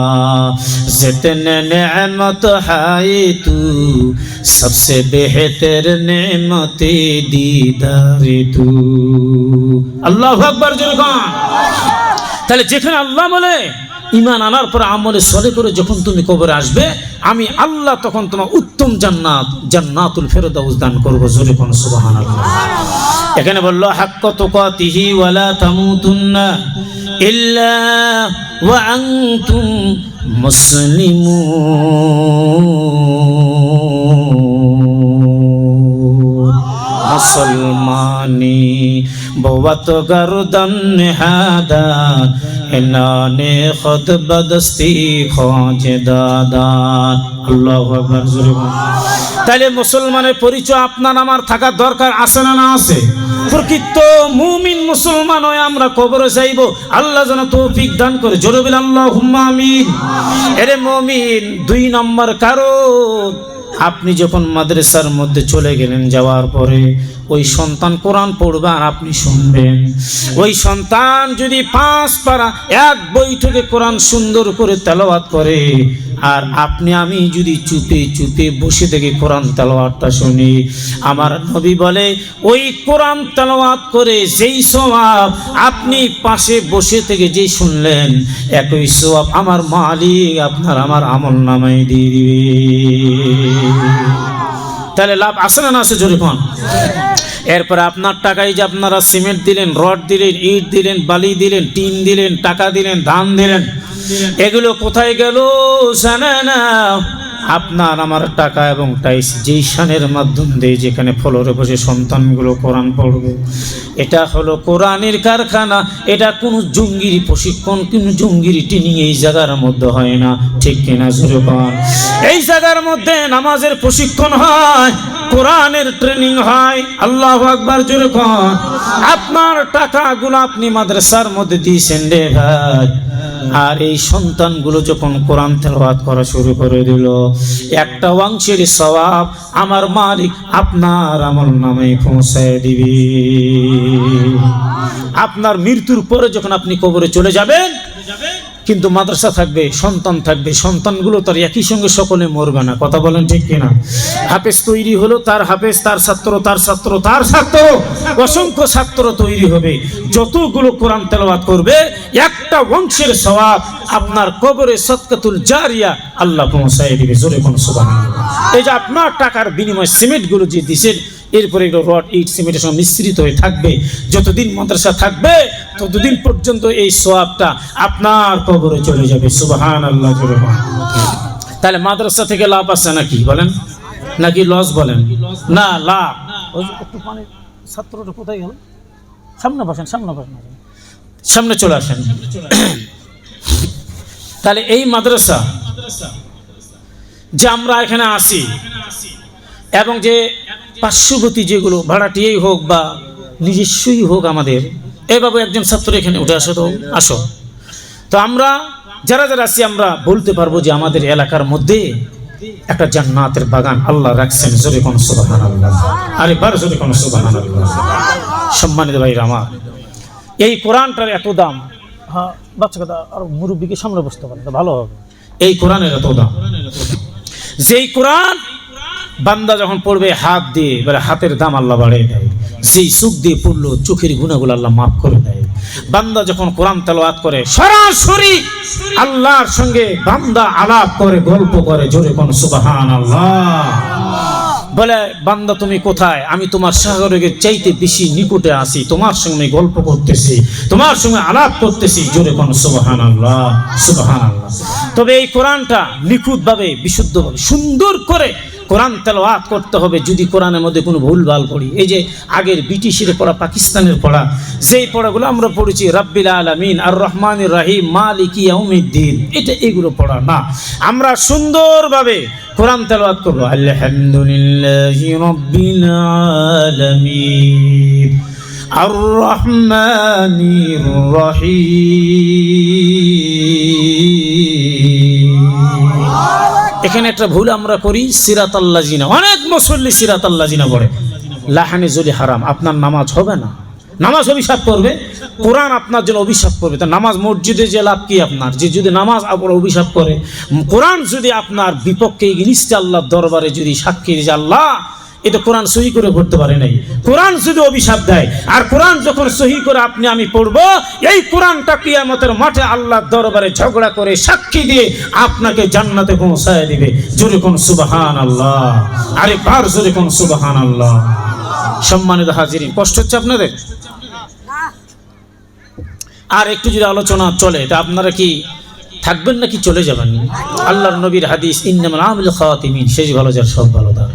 जितने नेमत है तू सबसे बेहतर नेमते दीदार तू। আল্লাহু আকবার জোরে কোন। তাহলে যেখানে আল্লাহ বলে ঈমান আনার পর আমলে সলে করে যখন তুমি কবরে আসবে আমি আল্লাহ তখন তোমার উত্তম জান্নাত জান্নাতুল ফেরদাউস দান করব। জোরে কোন সুবহানাল্লাহ। এখানে বলল হাক্কা তুকাতিহি ওয়ালা তামুতুন্না ইল্লা ওয়া আনতুম মুসলিমুন। মুসলমানি बहुत गर्दन हादा इनाने खुद बदस्ती खोजे दादा। আল্লাহু আকবার জোরে বলুন। তাহলে মুসলমানের পরিচয় আপনার আমার থাকা দরকার আছে না না আছে? প্রকৃত মুমিন মুসলমান হয়ে আমরা কবরে যাইব আল্লাহ যেন তৌফিক দান করে। জোরে বলেন আল্লাহুম্মা আমিন। এরে মুমিন 2 নম্বর কারণ আপনি যখন মাদ্রাসার মধ্যে চলে গেলেন যাওয়ার পরে ওই সন্তান কোরআন পড়বে আর আপনি শুনবেন। ওই সন্তান যদি 5 পারা এক বৈঠকে কোরআন সুন্দর করে তেলাওয়াত করে আর আপনি আমি যদি চুপে চুপে বসে থেকে কোরআন তেলাওয়াতটা শুনি আমার নবী বলে ওই কোরআন তেলাওয়াত করে যেই সওয়াব আপনি পাশে বসে থেকে যেই শুনলেন একই সওয়াব আমার মালিক আপনার আমার আমলনামায় দিয়ে দিবে। তাহলে লাভ আছে না না আছে? জোরে কোন। এরপরে আপনার টাকায় যে আপনারা সিমেন্ট দিলেন, রড দিলেন, ইট দিলেন, বালি দিলেন, টিন দিলেন, টাকা দিলেন, ধান দিলেন, এগুলো কোথায় গেল জানেন না? আপনার আমার টাকা এবং টাইস যেই শানের মাধ্যম দিয়ে যেখানে ফ্লোরে বসে সন্তানগুলো কোরআন পড়বে এটা হলো কোরআনের কারখানা। এটা কোনো জঙ্গির প্রশিক্ষণ কোনো জঙ্গির ট্রেনিং এই জায়গার মধ্যে হয় না, ঠিক কিনা জোরে বল। এই জায়গার মধ্যে নামাজের প্রশিক্ষণ হয়, কোরআনের ট্রেনিং হয়। আল্লাহু আকবার জোরে বল। আপনার টাকাগুলো আপনি মাদ্রাসার মধ্যে দিয়েছেন রে ভাই, আর এই সন্তানগুলো যখন কোরআন তেলাওয়াত করা শুরু করে দিল একটা অংশের সওয়াব আমার মালিক আপনার আমলনামায় পৌঁছায় দিবে। আপনার মৃত্যুর পরে যখন আপনি কবরে চলে যাবেন কিন্তু মাদ্রাসা থাকবে, সন্তান থাকবে, সন্তানগুলো তার একই সঙ্গে সকলে মরবে না। কথা বলেন ঠিক কিনা? হাফেজ তৈরি হলো, তার হাফেজ, তার ছাত্র, তার ছাত্র, তার ছাত্র, অসংখ্য ছাত্র তৈরি হবে। যতগুলো কোরআন তেলাওয়াত করবে একটা বংশের সওয়াব আপনার কবরে সদকাতুল জারিয়া আল্লাহ পৌঁছায় দিবে। জোরে কোন সুবহানাল্লাহ। এই যে আপনার টাকার বিনিময়ে সিমেন্টগুলো যে দিছেন এরপরে এগুলো রড ইট সিমেন্টের সঙ্গে মিশ্রিত হয়ে থাকবে। যতদিন মাদ্রাসা থাকবে ততদিন পর্যন্ত এই সওয়াবটা আপনার কবরে চলে যাবে। সুবহানাল্লাহ। তাহলে মাদ্রাসা থেকে লাভ আছে নাকি বলেন, নাকি লস বলেন? না, লাভ। একটু পানি ছাত্রটা কোথায় গেল? সামনে বসেন, সামনে বসেন, সামনে চলে আসেন। তাহলে এই মাদ্রাসা যে আমরা এখানে আসি এবং যে পার্শ্ববর্তী যেগুলো ভাড়াটিয়েই হোক বা নিজস্বই হোক আমাদের এভাবে একজন ছাত্র এখানে উঠে আসো, তো আসো। তো আমরা যারা যারা আছি আমরা বলতে পারবো যে আমাদের এলাকার মধ্যে একটা জান্নাতের বাগান আল্লাহ রাখছেন। জোরে কোন সুবহানাল্লাহ। আরে বার জোরে কোন সুবহানাল্লাহ। সম্মানিত ভাইরা আমার, এই কোরআনটার এত দাম। হ্যাঁ, বাচ্চা কথা আর মুরব্বীকে সামনে বসতে পারে ভালো হবে। এই কোরআনের এত দাম, যেই কোরআন বান্দা যখন পড়বে হাত দিয়ে এবারে হাতের দাম আল্লাহ বাড়িয়ে দেয়। যেই চোখ দিয়ে পড়লো চোখের গুনাহগুলো আল্লাহ মাফ করে দেয়। বান্দা যখন কোরআন তেলাওয়াত করে সরাসরি আল্লাহর সঙ্গে বান্দা আলাপ করে, গল্প করে। জোরে কোন সুবহানাল্লাহ। বলে বান্দা তুমি কোথায়? আমি তোমার সাগরের চাইতে বেশি নিকটে আছি, তোমার সঙ্গে গল্প করতেছি, তোমার সঙ্গে আলাপ করতেছি। জোরে কোন সুবহানাল্লাহ, সুবহানাল্লাহ। তবে এই কোরআনটা নিখুঁতভাবে, বিশুদ্ধভাবে, সুন্দর করে কোরআন তেলাওয়াত করতে হবে। যদি কোরআনের মধ্যে কোনো ভুলভাল পড়ি, এই যে আগের ব্রিটিশের পড়া, পাকিস্তানের পড়া, যেই পড়াগুলো আমরা পড়েছি রাব্বিল আলামিন, আর রহমানির রহিম, মালিকি ইয়াউমিদ্দিন, এটা এগুলো পড়া না। আমরা সুন্দরভাবে কোরআন তেলাওয়াত করব। আলহামদুলিল্লাহি রাব্বিল আলামিন আর রহমানির রহিম। এখানে একটা ভুল আমরা করি, সিরাতাল্লাযিনা। অনেক মুসল্লি সিরাতাল্লাযিনা পড়ে, লাহানি জলি হারাম, আপনার নামাজ হবে না। নামাজ অভিশাপ করবে, কোরআন আপনার জন্য অভিশাপ করবে। তা নামাজ মসজিদে যে লাভ কি আপনার? যে যদি নামাজ আপনার অভিশাপ করে, কোরআন যদি আপনার বিপক্ষে ইগনিস্টে আল্লাহর দরবারে যদি সাক্ষী দিয়ে যে আল্লাহ এটা কোরআন সহি করে পড়তে পারে নাই, কোরআন যদি অভিশাপ দেয়, আর কোরআন যখন সহি করে আপনি আমি পড়বো, এই কোরআনটা কিয়ামতের মাঠে আল্লাহর দরবারে ঝগড়া করে সাক্ষী দিয়ে আপনাকে জান্নাতে পৌঁছায় দিবে। জোরে কোন সুবহানাল্লাহ, আরেকবার জোরে কোন সুবহানাল্লাহ। সম্মানিত হাজিরিন, কষ্ট হচ্ছে আপনাদের? আর একটু যদি আলোচনা চলে তা আপনারা কি থাকবেন নাকি চলে যাবেন? আল্লাহর নবীর হাদিস, ইন্নামাল আমালু খাতিমিন, শেষ ভালো যার সব ভালো তার।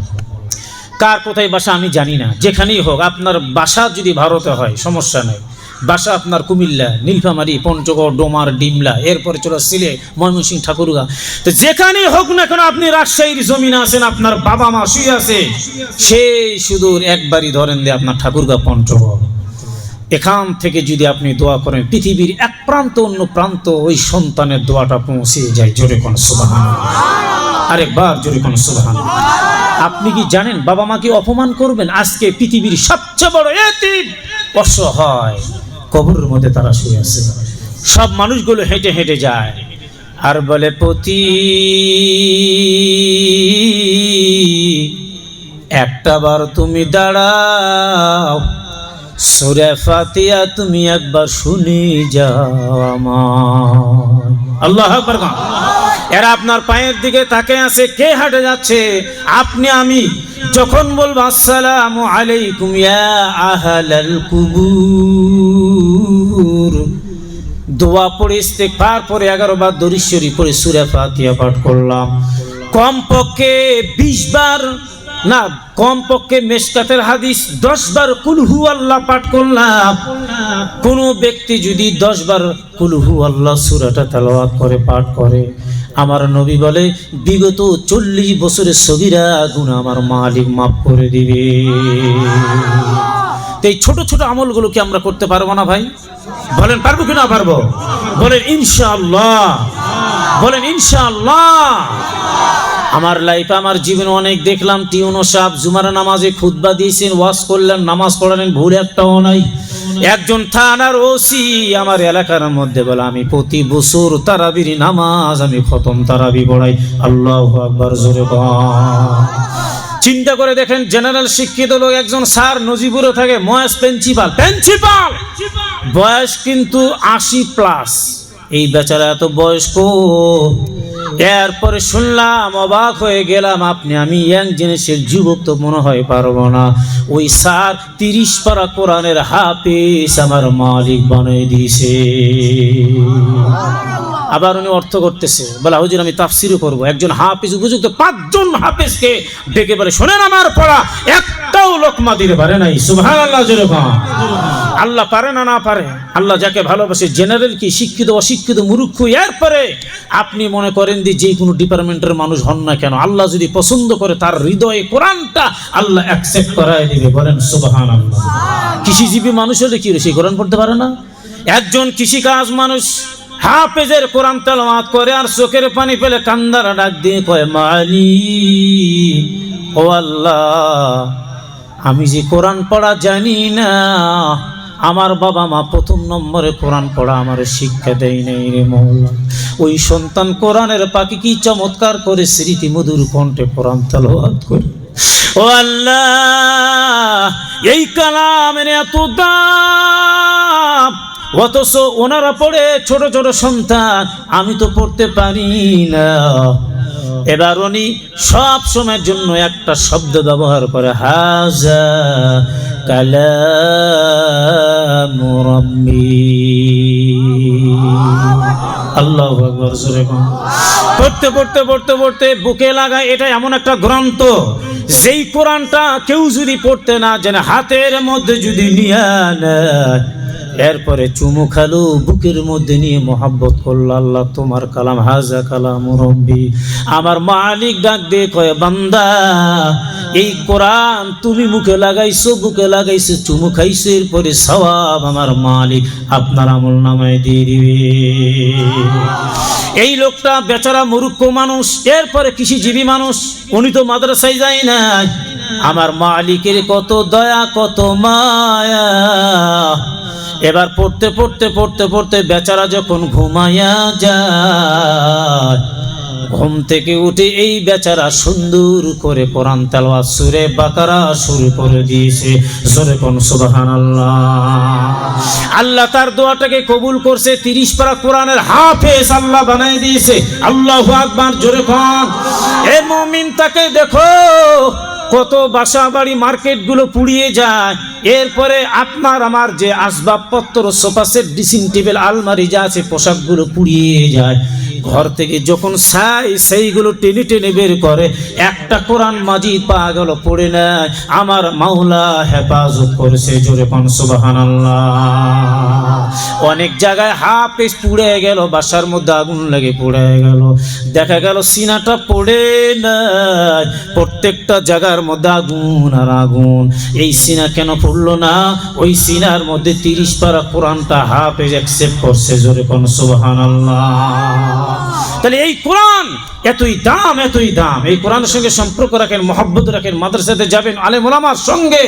কার কোথায় বাসা আমি জানি না, যেখানেই হোক, আপনার বাসা যদি ভারতে হয় সমস্যা নেই, বাসা আপনার কুমিল্লা, নীলফামারী, পঞ্চগড়, ডোমার, ডিমলা, এরপরে চলো সিলেট, ময়মনসিংহ, ঠাকুরগাঁও, তো যেখানেই হোক না কেন, আপনি রাজশাহীর জমিনে আছেন, আপনার বাবা মা শুয়ে আছে, সেই সুদূর একবারই ধরেন দিয়ে আপনার ঠাকুরগাঁও, পঞ্চগড়, এখান থেকে যদি আপনি দোয়া করেন, পৃথিবীর এক প্রান্ত অন্য প্রান্ত ওই সন্তানের দোয়াটা পৌঁছে যায়। জোরে কোন সুবহানাল্লাহ, আরেকবার জোরে কোন সুবহানাল্লাহ। আপনি কি জানেন বাবা মাকে অপমান করবেন? আজকে পৃথিবীর সবচেয়ে বড় এতিম, অসহায়, কবরের মধ্যে তারা শুয়ে আছে। সব মানুষগুলো হেঁটে হেঁটে যায় আর বলে, পতি একটা বার তুমি দাঁড়াও, সূরা ফাতিহা তুমি একবার শুনে যাও আমার। আল্লাহু আকবার। এরা আপনার পায়ের দিকে তাকিয়ে আছে, কে হাঁটে যাচ্ছে? আপনি আমি যখন বলবো আসসালামু আলাইকুম ইয়া আহলাল কুবুর, দোয়া পড়ে ইস্তেগফার পড়ে 11 বার দরুদ শরীফ পড়ে সূরা ফাতিহা পাঠ করলাম, কমপক্ষে 20 বার না, কমপক্ষে মেশকাতের হাদিস 10 বার কুল হু আল্লাহ পাঠ করলাম। কোন ব্যক্তি যদি 10 বার কুল হু আল্লাহ সূরাটা তেলাওয়াত করে পাঠ করে, আমার নবী বলে বিগত 40 বছরের সগীরা গুনাহ আমার মালিক মাফ করে দিবে। এই ছোট ছোট আমলগুলো কি আমরা করতে পারবো না ভাই? বলেন পারবো কি না পারবো? বলেন ইনশাআল্লাহ, বলেন ইনশাআল্লাহ। আমার লাইফে আমার জীবনে অনেক দেখলাম, টিউনো সাহেব জুমার নামাজে খুতবা দিয়েছেন, ওয়াজ করলেন, নামাজ পড়ালেন, ভুল একটাও নাই। একজন থানার ওসি আমার এলাকার মধ্যে বলে, আমি প্রতি বছর তারাবির নামাজ আমি খতম তারাবি পড়াই। আল্লাহু আকবার, জোরে বল। চিন্তা করে দেখেন, জেনারেল শিক্ষিত লোক একজন স্যার, নজিপুরে থাকে, মহেশ প্রিন্সিপাল, বয়স কিন্তু 80+। এই বেচারা এত বয়স্ক। এরপরে শুনলাম, অবাক হয়ে গেলাম, আপনি আমি ইয়াং জেনারেশনের যুবক তো মনে হয় পারবো না। ওই স্যার 30 পারা কোরআনের হাফেজ আমার মালিক বানিয়ে দিয়েছে। আবার উনি অর্থ করতেছে, বলে হুজুর আমি তাফসিরও করবো। একজন হাফেজ উপযুক্ত 5 জন হাফেজকে ডেকে বলে, শোনেন আমার পড়া একটাও লোকমা দিতে পারে নাই। সুবহানাল্লাহ, জোরে বল। আল্লাহ পারে না, না পারে, আল্লাহ যাকে ভালোবাসে। জেনারেল কি, শিক্ষিত অশিক্ষিত, মূর্খ, এরপরে আপনি মনে করেন যে কোনো ডিপার্টমেন্টের মানুষ হন না কেন, আল্লাহ যদি পছন্দ করে তার হৃদয়ে কোরআনটা আল্লাহ অ্যাকসেপ্ট করায় দিবে। বলেন সুবহানাল্লাহ। কৃষিজীবী মানুষ হলে কি সেই কোরআন পড়তে পারে না? একজন কৃষিকাজ মানুষ হাফেজের কোরআন তেলাওয়াত করে আর চোখের পানি ফেলে কান্দারা ডাক দিয়ে কয়, মালিক ও আল্লাহ, আমি যে কোরআন পড়া জানি না, আমার বাবা মা 1 নম্বরে কোরআন পড়া আমার শিক্ষা দেয় নাই রে মওলা। ওই সন্তান কোরআনের পাখি কি চমৎকার করে স্মৃতি মধুর কণ্ঠে কোরআন তেলাওয়াত করে। ও আল্লাহ, এই কালামের এত দাম, অথচ ওনারা পড়ে ছোট ছোট সন্তান, আমি তো পড়তে পারি না। এবার উনি সব সময়ের জন্য একটা শব্দ ব্যবহার করে, হাজা কালামু রাব্বি। আল্লাহু আকবার, জোরে বল। পড়তে পড়তে পড়তে পড়তে বুকে লাগায়, এটা এমন একটা গ্রন্থ যেই কোরআনটা কেউ যদি পড়তে না জানে, হাতের মধ্যে যদি নিয়ে নেয়, এরপরে চুমু খালো, বুকের মধ্যে নিয়ে মোহাব্বত করলো, আল্লাহ তোমার কালাম, হাজা কালামু রাব্বি। আমার মালিক ডাক দিয়ে কয়, বান্দা এই কোরআন তুমি মুখে লাগাইছো, বুকে লাগাইছো, চুমু খাইছো, এরপরে সওয়াব আমার মালিক আপনার আমল নামায় দিয়ে দিবে। এই লোকটা বেচারা মূর্খ মানুষ, এরপরে কৃষিজীবী মানুষ, উনি তো মাদ্রাসায় যায় না। আমার মালিকের কত দয়া কত মায়া। এবার পড়তে পড়তে পড়তে পড়তে বেচারা যখন ঘুমাইয়া যায়, ঘুম থেকে উঠে এই বেচারা সুন্দর করে কোরআন তেলাওয়াত সূরা বাকারা শুরু করে দিয়েছে। জোরে কোন সুবহানাল্লাহ। আল্লাহ তার দোয়াটাকে কবুল করছে, 30 পারা কোরআনের হাফেজ আল্লাহ বানাই দিয়েছে। আল্লাহু আকবার, জোরে কোন। এ মুমিন তাকে দেখো, কত বাসা বাড়ি মার্কেটগুলো পুড়িয়ে যায়, এরপরে আপনার আমার যে আসবাবপত্র সোফা সেট ড্রেসিং টেবিল আলমারি যা আছে পোশাকগুলো পুড়িয়ে যায়। ঘর থেকে যখন সেইগুলো টেনে টেনে বের করে, একটা কোরআন মাজিদ পাওয়া গেল, পড়ে নেয়। আমার মাওলা হেফাজত করেছে। জোরে কোন সুবহানাল্লাহ। অনেক জায়গায় হাফেজ পুড়ে গেল, বাসার মধ্যে আগুন লেগে পুড়ে গেল, দেখা গেল সিনাটা পড়ে নাই, প্রত্যেকটা জায়গার মধ্যে আগুন আর আগুন। এই সিনা কেন পড়লো না? ওই সিনার মধ্যে 30 পারা কোরআনটা হাফেজ অ্যাকসেপ্ট করছে। জোরে কোন সুবহানাল্লাহ। তাহলে এই কোরআন এতই দাম, এতই দাম। এই কোরআনের সঙ্গে সম্পর্ক রাখেন, মহব্বত রাখেন, মাদ্রাসাতে যাবেন, আলেম ওলামার সঙ্গে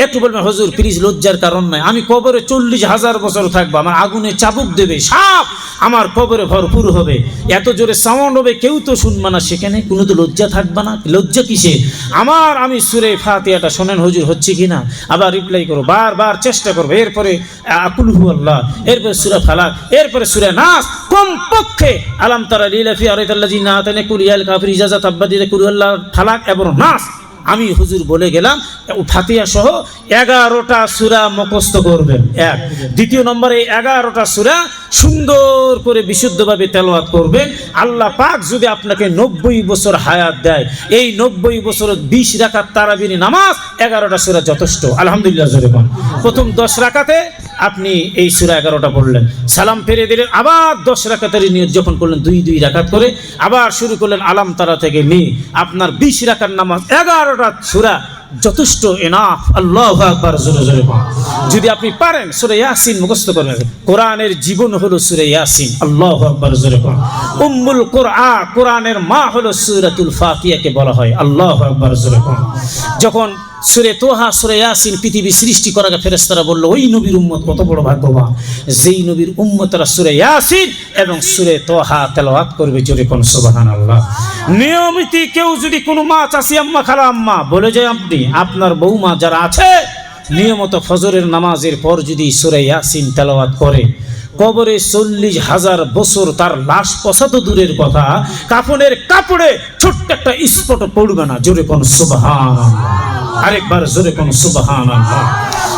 একটু বলবেন, হুজুর প্লিজ লজ্জার কারণ নাই, আমি কবরে 40,000 বছর থাকবো, আমার আগুনে চাবুক দেবে সাপ, আমার কবরে ভরপুর হবে, এত জোরে সাউন্ড হবে, কেউ তো শুনবে না, সেখানে কোনো তো লজ্জা থাকবে না। লজ্জা কিসে? আমি সূরা ফাতিহাটা শোনেন হুজুর হচ্ছে কিনা, আবার রিপ্লাই করো, বারবার চেষ্টা করবো, এরপরে কুল হুয়াল্লাহ, এরপরে সূরা ফালাক, এরপরে সূরা নাস, কমপক্ষে আলাম তারা লিলাফি আরাইতাল্লাযিনা আতানা কুল ইয়াল কাফির ইজাজা তাব্বাদিদা কুল হুয়াল্লাহ ফালাক এবং নাস আমি হুজুর বলে গেলাম, ফাতিহা সহ 11টা সূরা মুখস্থ করবেন। এক। দ্বিতীয় নম্বরে 11টা সূরা সুন্দর করে বিশুদ্ধভাবে তেলাওয়াত করবেন। আল্লাহ পাক যদি আপনাকে 90 বছর হায়াত দেয়, এই 90 বছর 20 রাকাত তারাবির নামাজ, 11টা সূরা যথেষ্ট। আলহামদুলিল্লাহ জোরে বল। প্রথম 10 রাকাতে আপনি এই সূরা 11টা পড়লেন, সালাম ফিরে দিলেন, আবার 10 রাকাতের নিয়ত যখন করলেন 2 রাকাত করে, আবার শুরু করলেন আলাম তারা থেকে নিয়ে, আপনার 20 রাকাত নামাজ, 11টা সূরা যথেষ্ট, এনাফ। আল্লাহু আকবার, জোরে জোরে বল। যদি আপনি পারেন সূরা ইয়াসিন মুখস্থ করবেন। কোরআনের জীবন হলো সূরা ইয়াসিন। আল্লাহু আকবার, জোরে বল। উম্মুল কুরআন, কোরআনের মা হলো সূরাতুল ফাতিহাকে বলা হয়। আল্লাহু আকবার, জোরে বল। যখন সূরা তোহা, সূরা ইয়াসিন পৃথিবী সৃষ্টি করার আগে ফেরেশতারা বলল, ওই নবীর উম্মত কত বড় ভাগ্যবান, যেই নবীর উম্মতরা সূরা ইয়াসিন এবং সূরা তোহা তেলাওয়াত করবে। জোরে কোন সুবহানাল্লাহ। নিয়মিত কেউ যদি কোনো মা, চাচি আম্মা, খালা আম্মা বলে যায়, আপনি আপনার বৌমা যারা আছে, নিয়মিত ফজরের নামাজের পর যদি সূরা ইয়াসিন তেলাওয়াত করে, কবরে 40,000 বছর তার লাশ পচা তো দূরের কথা, কাফনের কাপড়ে ছোট্ট একটা স্পট পড়বে না। জোরে কোন সুবহানাল্লাহ। আরেকবার জোরে কোন সুবহানাল্লাহ।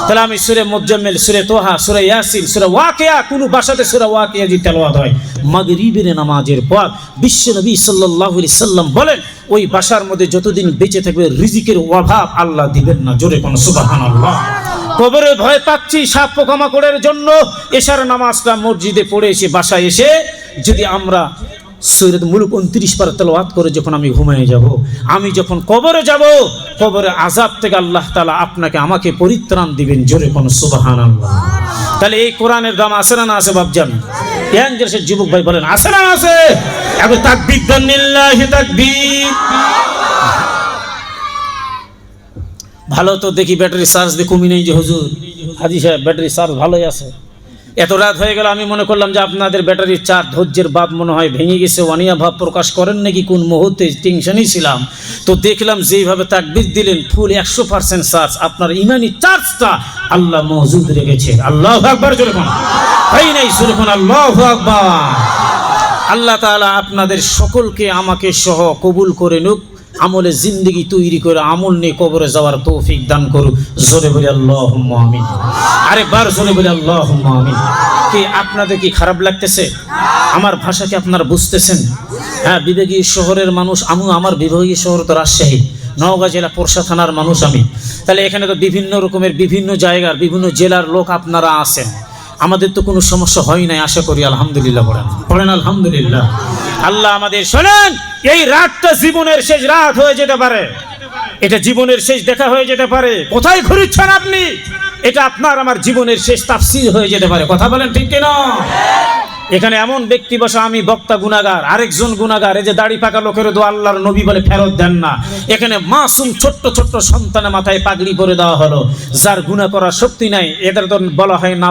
তাহলে আমি সূরা মুজাম্মিল, সূরা তোহা, সূরা ইয়াসিন, সূরা ওয়াকিয়া, কোন ভাষাতে সূরা ওয়াকিয়া যদি তেলাওয়াত হয় মাগরিবের নামাজের পর, বিশ্বনবী সাল্লাল্লাহু আলাইহি সাল্লাম বলেন, ওই বাসার মধ্যে যতদিন বেঁচে থাকবে রিজিকের অভাব আল্লাহ দিবেন না। জোরে কোন সুবহানাল্লাহ। কবরে ভয় পাচ্ছি সাপ পোকামাকড়ের জন্য, এশার নামাজটা মসজিদে পড়ে এসে বাসায় এসে যদি আমরা সূরাতুল মুলক 29 পারা তেলাওয়াত করে যখন আমি ঘুমিয়ে যাব, আমি যখন কবরে যাব, কবরে আযাব থেকে আল্লাহ তাআলা আপনাকে আমাকে পরিত্রাণ দিবেন। জোরে কোন সুবহানাল্লাহ। তাহলে এই কোরআনের দাম আছে না আছে বাপজান? ইয়াং জেনারেশন যুবক ভাই বলেন আছে না আছে? আগে তাকবীর দেন, লিল্লাহি তাকবীর। ভালো তো দেখি ব্যাটারি চার্জ দিয়ে কমই নেই যে হুজুর। হাজী সাহেব ব্যাটারি চার্জ ভালোই আছে। এত রাত হয়ে গেল, আমি মনে করলাম যে আপনাদের ব্যাটারির চার্জ ধৈর্যের বাদ মনে হয় ভেঙে গেছে, অনিয়া ভাব প্রকাশ করেন নাকি কোন মুহূর্তে, টেনশনই ছিলাম। তো দেখলাম যেইভাবে তাকবীর দিলেন ফুল 100% চার্জ, আপনার ইমানি চার্জটা আল্লাহ মওজুদ রেখেছে। আল্লাহু আকবার, জোরে কোন ভাই নাই, জোরে কোন আল্লাহু আকবার। আল্লাহ তাআলা আপনাদের সকলকে আমাকে সহ কবুল করে নিক, আমলে জিন্দগি তৈরি করে আমল নিয়ে কবরে যাওয়ার তৌফিক দান করুক। জোরে বলি আল্লাহুম্মা আমিন। আরেকবার জোরে বলি আল্লাহুম্মা আমিন। কি আপনাদের কি খারাপ লাগতেছে? আমার ভাষাকে আপনারা বুঝতেছেন? হ্যাঁ, বিভাগীয় শহরের মানুষ, আমার বিভাগীয় শহর তো রাজশাহী, নওগাঁ জেলা পোরশা থানার মানুষ আমি। তাহলে এখানে তো বিভিন্ন রকমের বিভিন্ন জায়গার বিভিন্ন জেলার লোক আপনারা আছেন। আমাদের তো কোনো সমস্যা হয় নাই, আশা করি। আলহামদুলিল্লাহ পড়েন আলহামদুলিল্লাহ। আল্লাহ আমাদের শোনেন, এই রাতটা জীবনের শেষ রাত হয়ে যেতে পারে, এটা জীবনের শেষ দেখা হয়ে যেতে পারে। কোথায় ঘুরছেন আপনি? এটা আপনার আমার জীবনের শেষ তাফসীর হয়ে যেতে পারে। কথা বলেন ঠিক কিনা? এখানে এমন ব্যক্তি বসা, আমি বক্তা গুনাহগার, আরেকজন গুনাহগার, এই যে দাড়ি পাকা লোকের দোয়া আল্লাহর নবী বলে ফেরত দেন না। এখানে মাসুম ছোট্ট ছোট্ট সন্তানের মাথায় পাগড়ি পরে দেওয়া হলো, যার গুনাহ করার শক্তি নাই, এদের তো বলা হয় না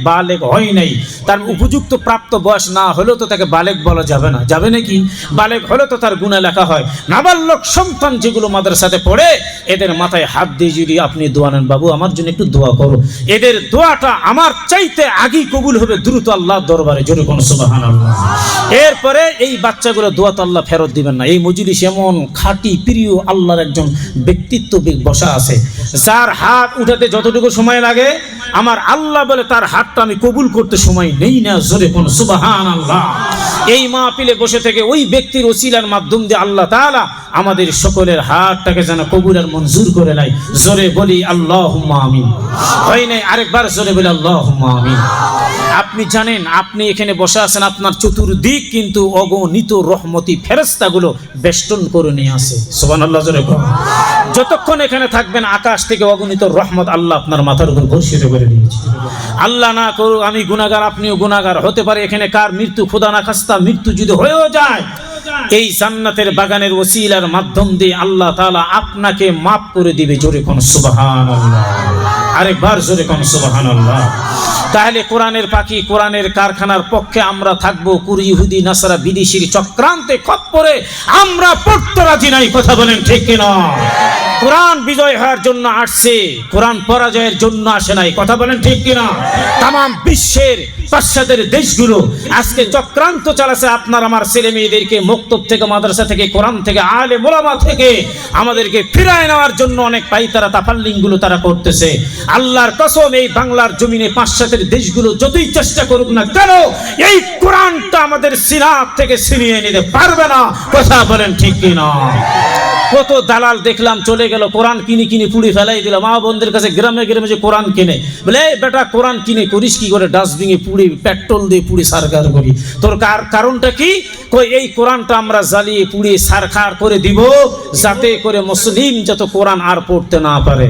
বালেগ হয় নাই, তার উপযুক্ত প্রাপ্ত বয়স না হলেও তো তাকে বালেগ বলা যাবে না, যাবে নাকি? বালেগ হলে তো তার গুনাহ লেখা হয়। নাবালক সন্তান যেগুলো মাদ্রাসাতে পড়ে, এদের মাথায় হাত দিয়ে যদি আপনি দোয়া নেন, বাবু আমার জন্য একটু দোয়া করো, এদের দোয়াটা আমার চাইতে আগেই কবুল হবে দ্রুত আল্লাহর দরবারে। জোরে কোন সুবহানাল্লাহ। এরপরে এই বাচ্চাগুলো দোয়া তো আল্লাহ ফেরত দিবেন না। এই মজলিস এমন খাঁটি প্রিয় আল্লাহর একজন ব্যক্তিত্ব বসা আছে, যার হাত উঠাতে যতটুকু সময় লাগে, আমার আল্লাহ বলে তার হাতটা আমি কবুল করতে সময় নেই না। জোরে কোন সুবহানাল্লাহ। এই মাহফিলে বসে থেকে ওই ব্যক্তির ওসিলার মাধ্যম দিয়ে আল্লাহ তাআলা আমাদের সকলের হাতটাকে যেন কবুল আর মঞ্জুর করে নেয়। জোরে বলি আল্লাহুম্মা আমিন। হয় নাই? আরেকবার জোরে বলি আল্লাহুম্মা আমিন। আপনি জানেন, আপনি এখানে বসে আছেন, আপনার চতুর্দিক কিন্তু অগণিত রহমতি ফেরেশতাগুলো বেষ্টন করে নিয়ে আসে। সুবহানাল্লাহ জোরে বলুন। যতক্ষণ এখানে থাকবেন, আকাশ থেকে অগণিত রহমত আল্লাহ আপনার মাথার উপর বর্ষিত করে দিয়েছে। আল্লাহ না করুক, আমি গুনাহগার, আপনিও গুনাহগার, হতে পারে এখানে কার মৃত্যু, খোদা না খাস্তা মৃত্যু যদি হয়েও যায়, এই জান্নাতের বাগানের ওসিলার মাধ্যম দিয়ে আল্লাহ তাআলা আপনাকে মাফ করে দিবে। জোরে কোন সুবহানাল্লাহ। আরেকবার জোরে কোন সুবহানাল্লাহ। তাহলে কোরআনের পাখি, কোরআনের কারখানার পক্ষে আমরা থাকবো, কুরি ইহুদি নাসারা বিদেশির চক্রান্তে খপ্পরে আমরা পড়তে রাজি নাই। কথা বলেন ঠিক কিনা? কোরআন বিজয় হওয়ার জন্য আসছে, কোরআন পরাজয়ের জন্য আসে নাই। কথা বলেন ঠিক কিনা? তামাম বিশ্বের পাশ্চাত্যের দেশগুলো আজকে চক্রান্ত চালাচ্ছে আপনার আমার ছেলে মেয়েদেরকে মক্তব থেকে, মাদ্রাসা থেকে, কোরআন থেকে, আলেম ওলামা থেকে আমাদেরকে ফিরায় নেওয়ার জন্য অনেক পাইতারা তাফাল্লিংগুলো তারা করতেছে। আল্লাহর কসম, এই বাংলার জমিনে পাশ্চাত্যের দেশগুলো যতই চেষ্টা করুক না কেন, এই কোরআনটা আমাদের সিনাত থেকে ছিনিয়ে নিতে পারবে না। কথা বলেন ঠিক কিনা? কত দালাল দেখলাম চলে গেল, কোরআন কিনে কিনে পুড়ে ফেলাই দিল। মা বোনদের কাছে গ্রামে গ্রামে যে কোরআন কিনে, বলে এই বেটা কোরআন কিনে করিস কি করে? ডাস্টবিনে পুড়ে, পেট্রোল দিয়ে পুড়ে সারখার করি। তোর কারণটা কি? কই এই কোরআনটা আমরা জ্বালিয়ে পুড়িয়ে সারখার করে দিব, যাতে করে মুসলিম যত কোরআন আর পড়তে না পারে।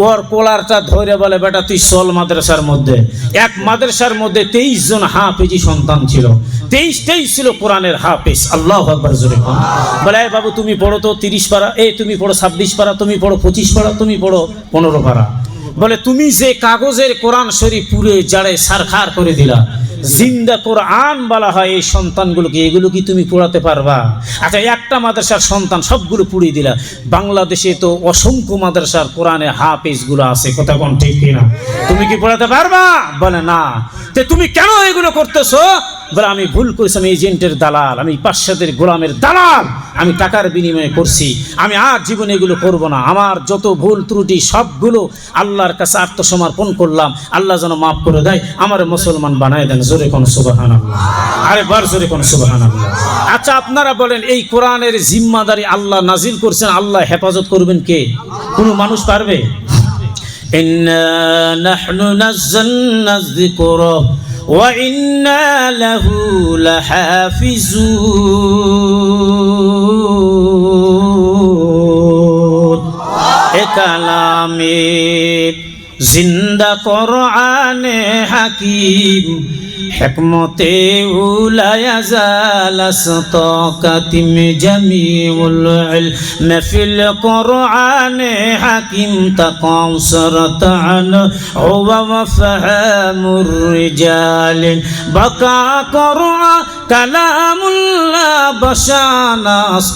ওর কোলারটা ধরে বলে, বেটা তুই চল মাদ্রাসার মধ্যে। এক মাদ্রাসার মধ্যে 23 জন হাফেজি সন্তান ছিল, 23 ছিল কোরআনের হাফেজ। আল্লাহু আকবার জোরে কোন। বলে বাবু তুমি পড়ো তো 30 পারা, এই তুমি পড়ো 26 পারা, তুমি পড়ো 25 পারা, তুমি পড়ো 15 পারা। বলে তুমি যে কাগজের কোরআন শরীফ পুড়ে জাড়ে সারখার করে দিলা, জিন্দা কোরআন বলা হয় এই সন্তানগুলোকে, এগুলো কি তুমি পড়াতে পারবা? আচ্ছা, একটা মাদ্রাসার সন্তান সবগুলো পুড়িয়ে দিলা। বাংলাদেশে তো অসংখ্য মাদ্রাসার কোরআনে হাফেজগুলো আছে। কথা কোন ঠিক কিনা? তুমি কি পড়াতে পারবা? বলে না। তে তুমি কেন এগুলো করতেছো? বলে আমি ভুল করেছি, আমি এজেন্টের দালাল, আমি পাশ্চাত্যের গোলামের দালাল, আমি টাকার বিনিময়ে করছি, আমি আর জীবনে এগুলো করব না। আমার যত ভুল ত্রুটি সবগুলো আল্লাহর কাছে আত্মসমর্পণ করলাম, আল্লাহ যেন মাফ করে দেয়, আমার মুসলমান বানায় দেন। জোরে কোন সুবহানাল্লাহ। আরেকবার জোরে কোন সুবহানাল্লাহ। আচ্ছা আপনারা বলেন, এই কোরআনের জিম্মাদারি আল্লাহ নাজিল করছেন, আল্লাহ হেফাজত করবেন কে? কোনো মানুষ পারবে? ইন্না নাহনু নাযালনা যিকরা ওয়া ইন্না লাহু লাহাফিজুন। এ কালামে জিন্দা কোরআনে হাকিম, হিকমতে উলায়া জালাসতাকাতিম জামিউল ইলম ফিল কোরআনে হাকিম তাকাউসরাত আন ওয়া ফাহামুর রিজাল বাকা কোরআন কালামুল্লাহ বাশানাস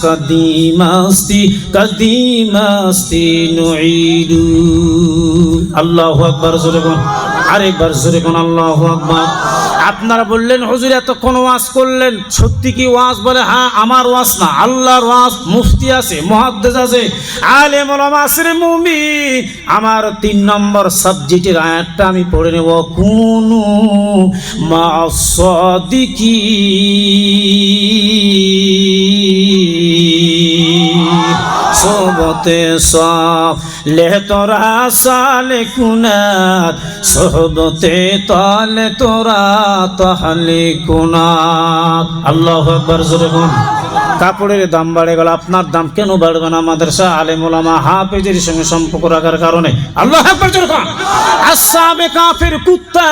কাদিমাস্তি নুঈদু। আল্লাহু আকবার জোরে কোন। আরেকবার জোরে কোন আল্লাহু আকবার। আপনারা বললেন হুজুর এতক্ষণ ওয়াজ করলেন, সত্যি কি ওয়াজ? বলে হ্যাঁ, আমার ওয়াজ না, আল্লাহর ওয়াজ। মুফতি আছে, মুহাদ্দিস আছে, আলেম ওলামা আছে রে মুমিন। আমার 3 নম্বর সাবজেক্টের আয়াতটা আমি পড়ে নেব। কুনু মা'আস সাদিকিন, সোহবতে সালেহ তোরা সালে কুনাত, সোহবতে তালে তোরা তাহলে কুনাত। আল্লাহু আকবার জোরে বলুন। কাপড়ের দাম বেড়ে গেল, আপনার দাম কেন বাড়বে না? মাদ্রাসা আলেম ওলামা হাফেজের সঙ্গে সম্পর্ক রাখার কারণে। আল্লাহ আকবার জোরে কোন। আসহাবে কাফের কুত্তা,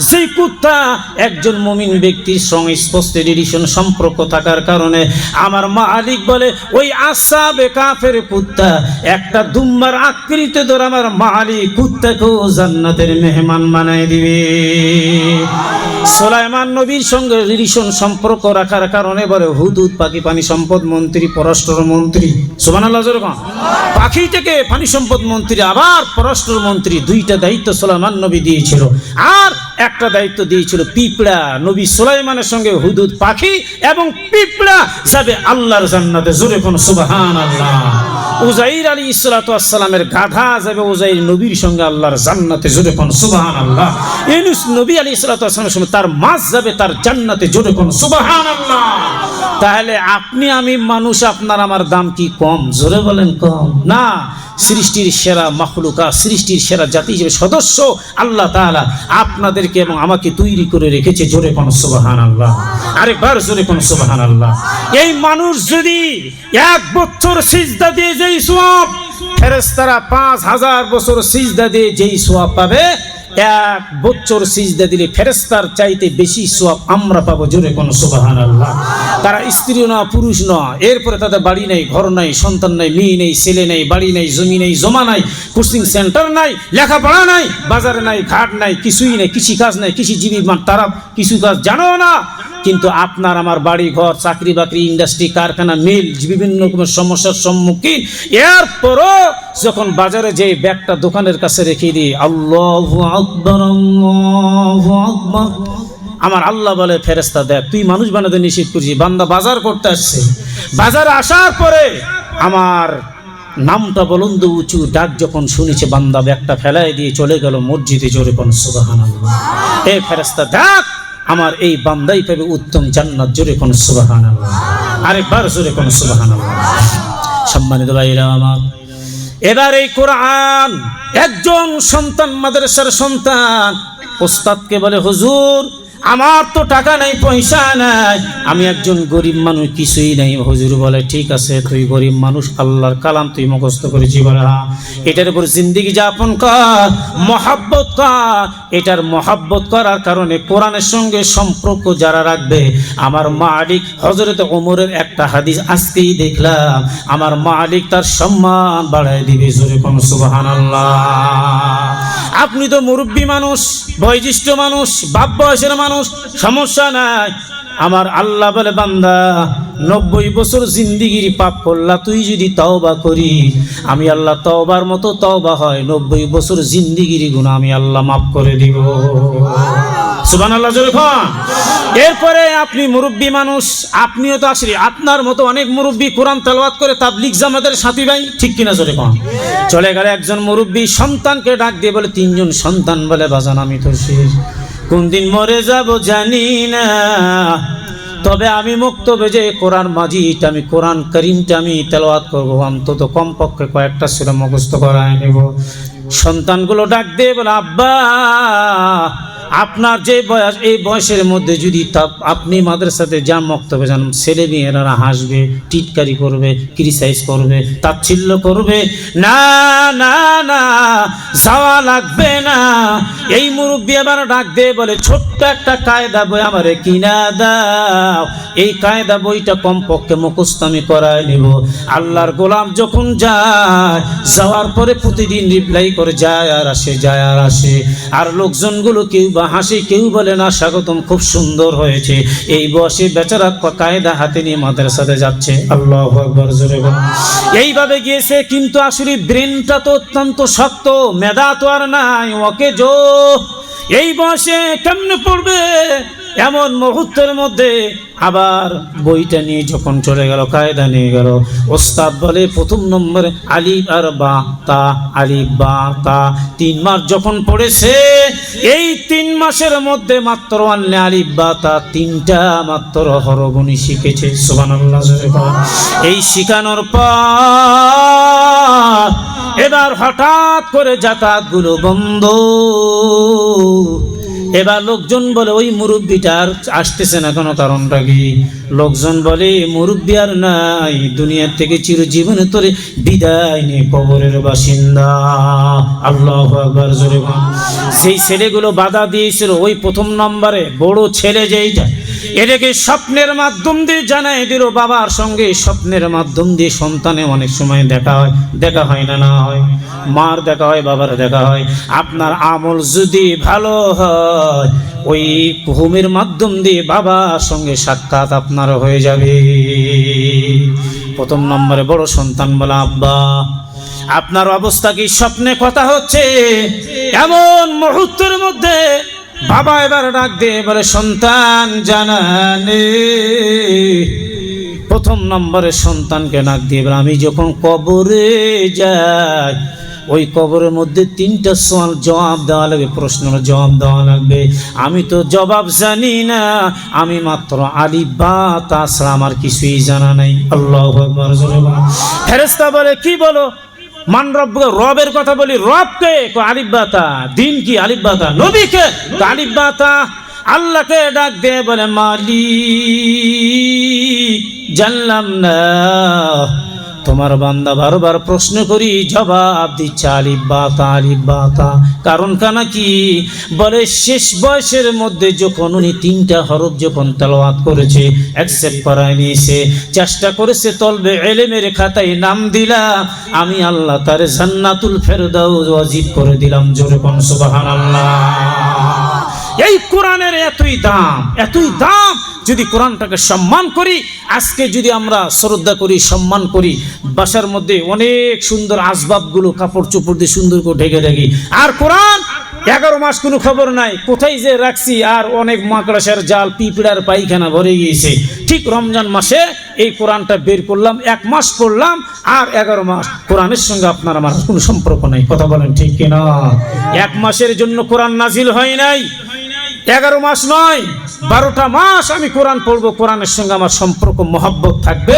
সেই কুত্তা একজন মুমিন ব্যক্তির সঙ্গে স্পষ্ট রিলেশন সম্পর্ক থাকার কারণে আমার মালিক বলে ওই আসহাবে কাফের কুত্তা একটা দুম্বার আকৃতি ধরে আমার মালিক কুত্তাকেও জান্নাতের মেহমান বানায় দিবে। সুলাইমান নবীর সঙ্গে রিলেশন সম্পর্ক রাখার কারণে বলে হুদুদ পাখি পানি সম্পদ মন্ত্রী, পররাষ্ট্রমন্ত্রী, সুবহানাল্লাহ জোরে কোন। পাখি থেকে পানি সম্পদ মন্ত্রী আবার পররাষ্ট্রমন্ত্রী, দুইটা দায়িত্ব সুলাইমান নবী দিয়েছিল। আর একটা দায়িত্ব দিয়েছিল পিঁপড়া। নবী সুলাইমানের সঙ্গে হুদুদ পাখি এবং পিঁপড়া যাবে আল্লাহর জান্নাতে, জোরে কোন সুবহানাল্লাহ। উজাইর আলাইহিসসালাতু ওয়াসসালামের গাধা যাবে উজাইর নবীর সঙ্গে আল্লাহর জান্নাতে, জোরে কোন সুবহানাল্লাহ। ইউনূস নবী আলাইহিসসালাতু ওয়াসসালামের সঙ্গে তার মাছ যাবে তার জান্নাতে, জোরে কোন সুবহানাল্লাহ। তাহলে আপনি আমি মানুষ, আপনার আমার দাম কি কম? জোরে বলেন কম না। সৃষ্টির সেরা মাখলুকা, সৃষ্টির সেরা জাতি হিসেবে সদস্য আল্লাহ তাআলা আপনাদেরকে এবং আমাকে তৈরি করে রেখেছে, জোরে কোন সুবহানাল্লাহ। আরেকবার জোরে কোন সুবহানাল্লাহ। এই মানুষ যদি 1 বছর সিজদা দিয়ে যেই সওয়াব, ফেরেশতারা 5000 বছর সিজদা দিয়ে যেই সওয়াব পাবে, 1 বছর সিজদা দিলে ফেরেশতার চাইতে বেশি সওয়াব আমরা পাবো, জোরে কোন সুবহানাল্লাহ। তারা স্ত্রী না, পুরুষ না, এরপরে তাদের বাড়ি নেই, ঘর নাই, সন্তান নাই, মেয়ে নেই, ছেলে নেই, বাড়ি নেই, জমি নেই, জমা নাই, কোচিং সেন্টার নাই, লেখাপড়া নাই, বাজার নাই, ঘাট নাই, কিছুই নেই, কৃষি কাজ নাই, কৃষিজীবী তারা কিছু কাজ জানো না। কিন্তু আপনার আমার বাড়ি ঘর, চাকরি বাকরি, ইন্ডাস্ট্রি, কারখানা, মিল, বিভিন্ন রকমের সমস্যার সম্মুখীন। এরপরও যখন বাজারে যে ব্যাগটা দোকানের কাছে রেখে দিই, আল্লাহু আকবার, আল্লাহু আকবার, আমার আল্লাহ বলে ফেরেশতা দেখ, তুই মানুষ বানাতে নিষেধ করছিস, বান্দা বাজার করতে আসছে, বাজারে আসার পরে আমার নামটা বুলন্দ উঁচু ডাক যখন শুনেছে, বান্দা ব্যাগটা ফেলাই দিয়ে চলে গেল মসজিদে, জোরে কোন সুবহানাল্লাহ। এ ফেরেশতা দেখ, আমার এই বান্দাই পাবে উত্তম জান্নাত, জোরে কোন সুবহানাল্লাহ। আরেকবার জোরে কোন সুবহানাল্লাহ। সম্মানিত ভাইরা আমার, এবার এই কোরআন একজন সন্তান, মাদ্রাসার সন্তান ওস্তাদকে বলে, হুজুর আমার তো টাকা নাই, পয়সা নাই, আমি একজন গরিব মানুষ, কিছুই নাই। হুজুর বলে ঠিক আছে, তুই গরিব মানুষ, আল্লাহর কালাম তুই মুখস্থ করেছি, বলে এটার উপর জিন্দেগি যাপন কর, মহাব্বত কর। এটার মহাব্বত করার কারণে কোরআনের সঙ্গে সম্পর্ক যারা রাখবে, আমার মালিক হযরত ওমরের একটা হাদিস আজকেই দেখলাম, আমার মালিক তার সম্মান বাড়ায় দিবে, জোরে কোন সুবহানাল্লাহ। আপনি তো মুরব্বী মানুষ, বয়োজ্যেষ্ঠ মানুষ, বাপ বয়সের মানুষ, সমস্যা নাই। আমার আল্লাহ বলে, বান্দা 90 বছর জিন্দিগির পাপ করলা, তুই যদি তওবা করি, আমি আল্লাহ তওবার মতো তওবা হয় 90 বছর জিন্দিগির গুনাহ আমি আল্লাহ মাফ করে দিব, সুবহানাল্লাহ জোরে কোন। এরপরে আপনি মুরব্বী মানুষ, আপনিও তো আসলে আপনার মতো অনেক মুরব্বী কোরআন তেলাওয়াত করে তাবলীগ জামাতের সাথী ভাই, ঠিক কিনা জোরে কোন। চলে গেলে একজন মুরব্বী সন্তানকে ডাক দিয়ে বলে, 3 জন সন্তান বলে, বাজান আমি তো শেষ, কোন দিন মরে যাব জানি না, তবে আমি মুক্তবে যে কোরআন মাজিদ, আমি কোরআন করিমটা আমি তেলাওয়াত করবো, অন্তত কমপক্ষে কয়েকটা সূরা মুখস্থ করায় নেব। সন্তানগুলো ডাক দিয়ে বলে, আব্বা আপনার যে বয়স, এই বয়সের মধ্যে যদি আপনি মাদ্রাসাতে যান, মক্তবে যান, ছেলে মেয়েরা হাসবে, টিটকারি করবে, ক্রিটিসাইজ করবে, তাচ্ছিল্য করবে, না না না যাওয়া লাগবে না। এই মুরব্বী আবার ডাক দিয়ে বলে, ছোট্ট একটা কায়দা বই আমারে কিনা দাও, এই কায়দা বইটা কমপক্ষে মুখস্থ আমি করায় নিব। আল্লাহর গোলাম যখন যায়, যাওয়ার পরে প্রতিদিন রিপ্লাই করে, যায় আর আসে, যায় আর আসে। আর লোকজনগুলো কেউ বা হাসি, কেউ বলে না স্বাগতম, খুব সুন্দর হয়েছে। এই বয়সে বেচারা কায়দা হাতে নিয়ে মাদ্রাসাতে যাচ্ছে, আল্লাহু আকবার জোরে বলুন। এইভাবে গিয়েছে, কিন্তু আসলে ব্রেনটা তো অত্যন্ত শক্ত, মেধা তো আর নাই, ওকে জো এই বয়সে কেমনে পড়বে। এমন মুহূর্তের মধ্যে আবার বইটা নিয়ে যখন চলে গেল, কায়দা নিয়ে গেল, ওস্তাদ বলে প্রথম নম্বরে আলিফ আর বা তা, আলিফ বা তা 3 মাস যখন পড়েছে, এই 3 মাসের মধ্যে মাত্র আলিফ বা তা 3টা মাত্র হরফ শিখেছে, সুবহানাল্লাহ। এই শিখানোর পর এবার হঠাৎ করে যাতায়াতগুলো বন্ধ। এবার লোকজন বলে ওই মুরব্বীটা আর আসতেছে না, কোনো কারণটা কি? লোকজন বলে মুরব্বী আর নাই, দুনিয়ার থেকে চিরজীবনে তোরে বিদায় নিয়ে কবরের বাসিন্দা। আল্লাহু আকবার, জোরে বল। সেই ছেলেগুলো বাধা দিয়েছিল, ওই প্রথম নম্বরে বড় ছেলে যেইটা, এটাকে স্বপ্নের মাধ্যম দিয়ে জানাই দিল বাবার সঙ্গে। স্বপ্নের মাধ্যম দিয়ে সন্তানে অনেক সময় দেখা হয়, দেখা হয় না, না হয়, মার দেখা হয়, বাবার দেখা হয়। আপনার আমল যদি ভালো হয়, ওই ঘুমের মাধ্যম দিয়ে বাবার সঙ্গে সাক্ষাৎ আপনার হয়ে যাবে। প্রথম নম্বরে বড় সন্তান বলে, আব্বা আপনার অবস্থা কি? স্বপ্নে কথা হচ্ছে। এমন মুহূর্তের মধ্যে বাবা এবার ডাক দিয়ে বলে, সন্তান জানানে। প্রথম নম্বরে সন্তানকে ডাক দিয়ে বলে, আমি যখন কবরে যাই, ওই কবরের মধ্যে 3টা সওয়াল জবাব দেওয়া লাগবে, প্রশ্নের জবাব দেওয়া লাগবে। আমি তো জবাব জানি না, আমি মাত্র আলিফ বা তা ছাড়া আমার কিছুই জানা নাই। আল্লাহু আকবার। ফেরেশতা বলে, কি বলো? মান রব, রবের কথা বলি। রবকে? আলিফ বা তা। দিন কি? আলিফ বা তা। নবীকে? আলিফ বা তা। আল্লাহকে ডাক দিয়ে বলে, মালিক জানলাম না। তোমার বান্দা বারবার প্রশ্ন করি, জবাব দিচ্ছে আলিফ বা তা, আলিফ বা তা। কারণ কানা কি? বলে শেষ বয়সের মধ্যে যখন উনি 3টা হরফ যখন তেলাওয়াত করেছে, অ্যাকসেপ্ট করায় নিয়েছে, চেষ্টা করেছে, তলবে ইলমের খাতায় নাম দিলাম, আমি আল্লাহ তার জান্নাতুল ফেরদাউস ওয়াজিব করে দিলাম। জোরে কোন সুবহানাল্লাহ। এই কোরআনের এতই দাম, এতই দাম। যদি কোরআনটাকে সম্মান করি, আজকে যদি আমরা শ্রদ্ধা করি, সম্মান করি, বাসার মধ্যে অনেক সুন্দর আসবাবগুলো কাপড় চোপড় দিয়ে সুন্দর করে ঢেকে রাখি, আর কোরআন 11 মাস কোনো খবর নাই কোথায় যে রাখছি, আর অনেক মাকড়াসার জাল, পিঁপড়ার পায়খানা ভরে গিয়েছে। ঠিক রমজান মাসে এই কোরআনটা বের করলাম, 1 মাস পড়লাম, আর 11 মাস কোরআনের সঙ্গে আপনার আমার কোনো সম্পর্ক নাই। কথা বলেন ঠিক কিনা? 1 মাসের জন্য কোরআন নাজিল হয় নাই, 11 মাস নয়, 12টা মাস আমি কোরআন পড়বো। কোরআনের সঙ্গে আমার সম্পর্ক, মহব্বত থাকবে।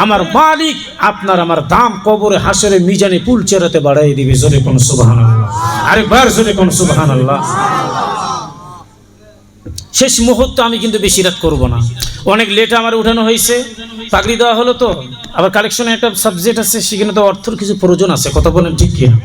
আমার মালিক আপনার আমার দাম কবরে, হাসরে, মিজানে, পুল চেরাতে বাড়াই দিবে। জোরে কোন সুবহানাল্লাহ। আরেকবার জোরে কোন সুবহানাল্লাহ। শেষ মুহূর্তে আমি কিন্তু বেশি রাত করবো না, অনেক লেট আমার উঠানো হয়েছে, পাগড়ি দেওয়া হলো তো, আবার কালেকশনে একটা সাবজেক্ট আছে, সেখানে তো অর্থের কিছু প্রয়োজন আছে। কথা বলেন ঠিক কিনা?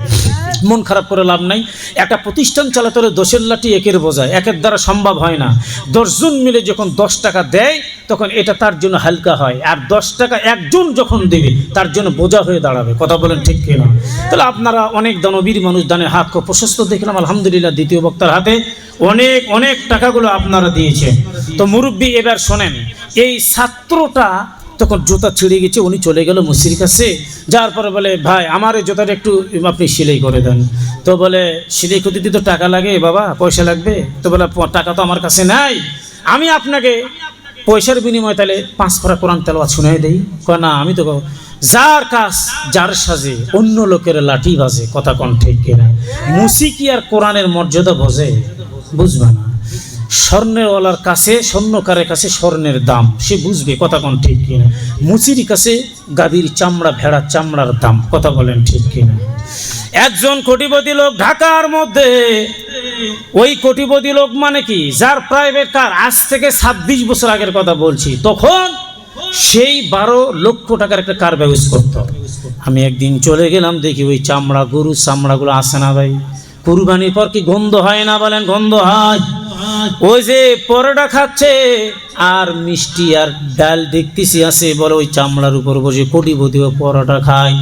মন খারাপ করে লাভ নাই। একটা প্রতিষ্ঠান চালাতে হলে 10-এর লাঠি 1-এর বোঝায়, 1-এর দ্বারা সম্ভব হয় না। 10 জন মিলে যখন 10 টাকা দেয়, তখন এটা তার জন্য হালকা হয়, আর 10 টাকা একজন যখন দেবে তার জন্য বোঝা হয়ে দাঁড়াবে। কথা বলেন ঠিক কিনা? তাহলে আপনারা অনেক দানবীর মানুষ, দানে হাত খুব প্রশস্ত দেখলাম আলহামদুলিল্লাহ। দ্বিতীয় বক্তার হাতে অনেক অনেক টাকাগুলো আপনারা দিয়েছেন। তো মুরব্বী এবার শোনেন, এই ছাত্রটা তখন জুতা ছিঁড়ে গেছে, উনি চলে গেল মুসির কাছে। যাওয়ার পরে বলে, ভাই আমার এই জুতাটা একটু আপনি সেলাই করে দেন। তো বলে, সেলাই করতে দিতে তো টাকা লাগে বাবা, পয়সা লাগবে। তো বলে, টাকা তো আমার কাছে নাই, আমি আপনাকে পয়সার বিনিময়ে তাহলে 5 পারা কোরআন তেলাওয়াত শুনিয়ে দেই। কয় না, আমি তো যার কাজ যার সাজে অন্য লোকের লাঠি বাজে। কথা কোন ঠিক কিনা? মুসিকি আর কোরআনের মর্যাদা বোঝে? বুঝবে না। স্বর্ণেরওয়ালার কাছে, স্বর্ণকারের কাছে স্বর্ণের দাম সে বুঝবে। কথা কোন ঠিক কিনা? মুচির কাছে গাভীর চামড়া, ভেড়ার চামড়ার দাম। কথা বলেন ঠিক কিনা? একজন কোটিপতি লোক ঢাকার মধ্যে, ওই কোটিপতি লোক মানে কি, যার প্রাইভেট কার, আজ থেকে 26 বছর আগের কথা বলছি, তখন সেই 12 লক্ষ টাকার একটা কার ব্যবস্থা করত। আমি একদিন চলে গেলাম, দেখি ওই চামড়া, গরুর চামড়াগুলো আসে না ভাই, কুরবানির পর কি গন্ধ হয় না? বলেন গন্ধ হয়। ওই যে পরোটা খাচ্ছে আর মিষ্টি আর ডাল দেখতেছি আছে, বলে ওই চামড়ার উপর বসে কোটিপতি পরোটা খায়।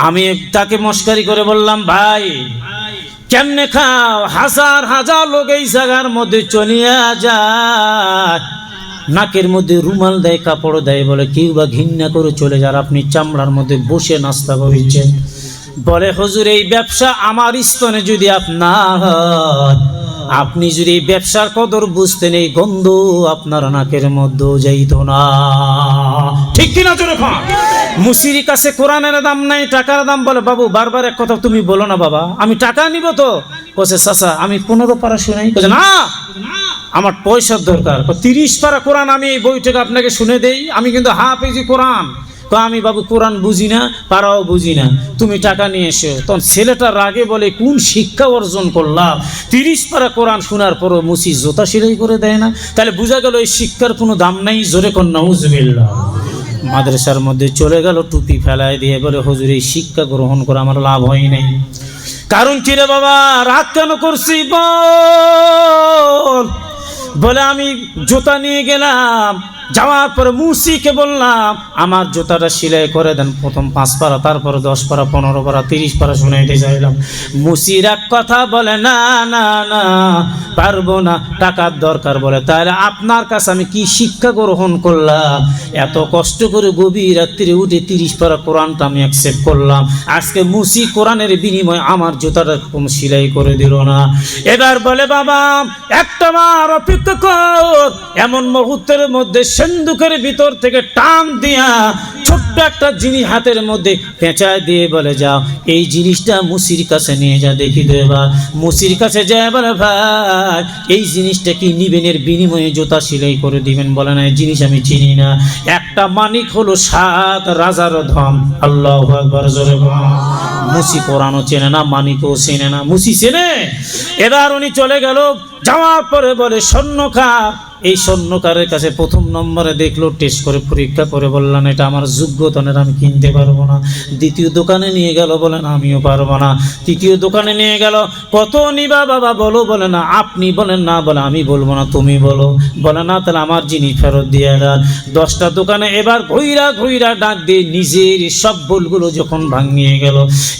আমি তাকে মস্কারি করে বললাম, ভাই কেমনে খাও? হাজার হাজার লোক এই জায়গার মধ্যে চলিয়া যায়, নাকের মধ্যে রুমাল দেয়, কাপড় দেয়, বলে কেউ বা ঘৃণা করে চলে যার, আপনি চামড়ার মধ্যে বসে নাস্তা করছেন। বলে, হুজুর এই ব্যবসা আমার স্তনে যদি আপনার হয়, আপনি যদি এই ব্যবসার কদর বুঝতেন, এই গন্ধ আপনার নাকের মধ্যে যাইত না। ঠিক কিনা? জোরে খান। মুসির কাছে কোরআনের দাম নাই, টাকার দাম। বলে, বাবু বারবার এক কথা তুমি বলো না বাবা, আমি টাকা নিব তো। বলছে, চাচা আমি 15 পারা শুনাই। বলছে, না আমার পয়সার দরকার। 30 পারা কোরআন আমি এই বইটাকে আপনাকে শুনে দেই, আমি কিন্তু হাফেজি কোরআন, আমি বাবু কোরআন বুঝি না, পারাও বুঝি না, তুমি টাকা নিয়ে এসো। তখন ছেলেটা রাগে বলে, কোন শিক্ষা অর্জন করলাম, 30 পারা কোরআন শোনার পরও মুসি জোতা সেলাই করে দেয় না? তাহলে বোঝা গেল এই শিক্ষার কোনো দাম নাই। জোরে কর নাউজুবিল্লাহ। মাদ্রাসার মধ্যে চলে গেল, টুপি ফেলায় দিয়ে বলে, হুজুর এই শিক্ষা গ্রহণ করে আমার লাভ হয় নাই। কারণ কি রে বাবা, রাগ কেন করছি বল? বলে আমি জুতা নিয়ে গেলাম, যাওয়ার পরে মুসিকে বললাম আমার জুতাটা সেলাই করে দেন, প্রথম 5 পারা, তারপরে 10 পারা, 15 পারা, 30 পারা শুনাইতে চাইলাম। মুসির এক কথা বলে, না না না পারবো না, টাকার দরকার। বলে তাহলে আপনার কাছে আমি কি শিক্ষা গ্রহণ করলাম? এত কষ্ট করে গভীর রাত্রে উঠে 30 পারা কোরআনটা আমি অ্যাকসেপ্ট করলাম, আজকে মুসি কোরআনের বিনিময়ে আমার জুতাটা কোনো সেলাই করে দিল না। এবার বলে বাবা একটা বার অপেক্ষা কর। এমন মুহূর্তের মধ্যে সিন্ধুকের ভিতর থেকে টান দিয়া ছোট্ট একটা জিনিস হাতের মধ্যে পেঁচায় দিয়ে বলে, যাও এই জিনিসটা মুসির কাছে নিয়ে যা, দেখি তো। এবার মুসির কাছে যায়, বলে ভাই এই জিনিসটা কি নিবেনের বিনিময়ে জুতা সেলাই করে দিবেন? বলে না, এই জিনিস আমি চিনি না। একটা মানিক হলো 7 রাজার ধন। আল্লাহু আকবার, জোরে বল। মুসি কোরআনও চেনে না, মানিকও চেনে না, মুসি চেনে। এবার উনি চলে গেল, যাওয়ার পরে বলে স্বর্ণকার। এই স্বর্ণকারের কাছে প্রথম নম্বরে দেখলো, টেস্ট করে পরীক্ষা করে বললেন এটা আমার যোগ্যতনের, আমি কিনতে পারবো না। দ্বিতীয় দোকানে নিয়ে গেল, বলেন আমিও পারবো না। তৃতীয় দোকানে নিয়ে গেল, কত নিবা বাবা বলো? বলে না আপনি বলেন, না বলে আমি বলবো না, তুমি বলো। বলে না তাহলে আমার জিনিস ফেরত দিয়ে দেন। 10টা দোকানে এবার ঘুইরা ঘুইরা ডাক দিয়ে নিজের সব ভুলগুলো যখন ভাঙিয়ে গেল,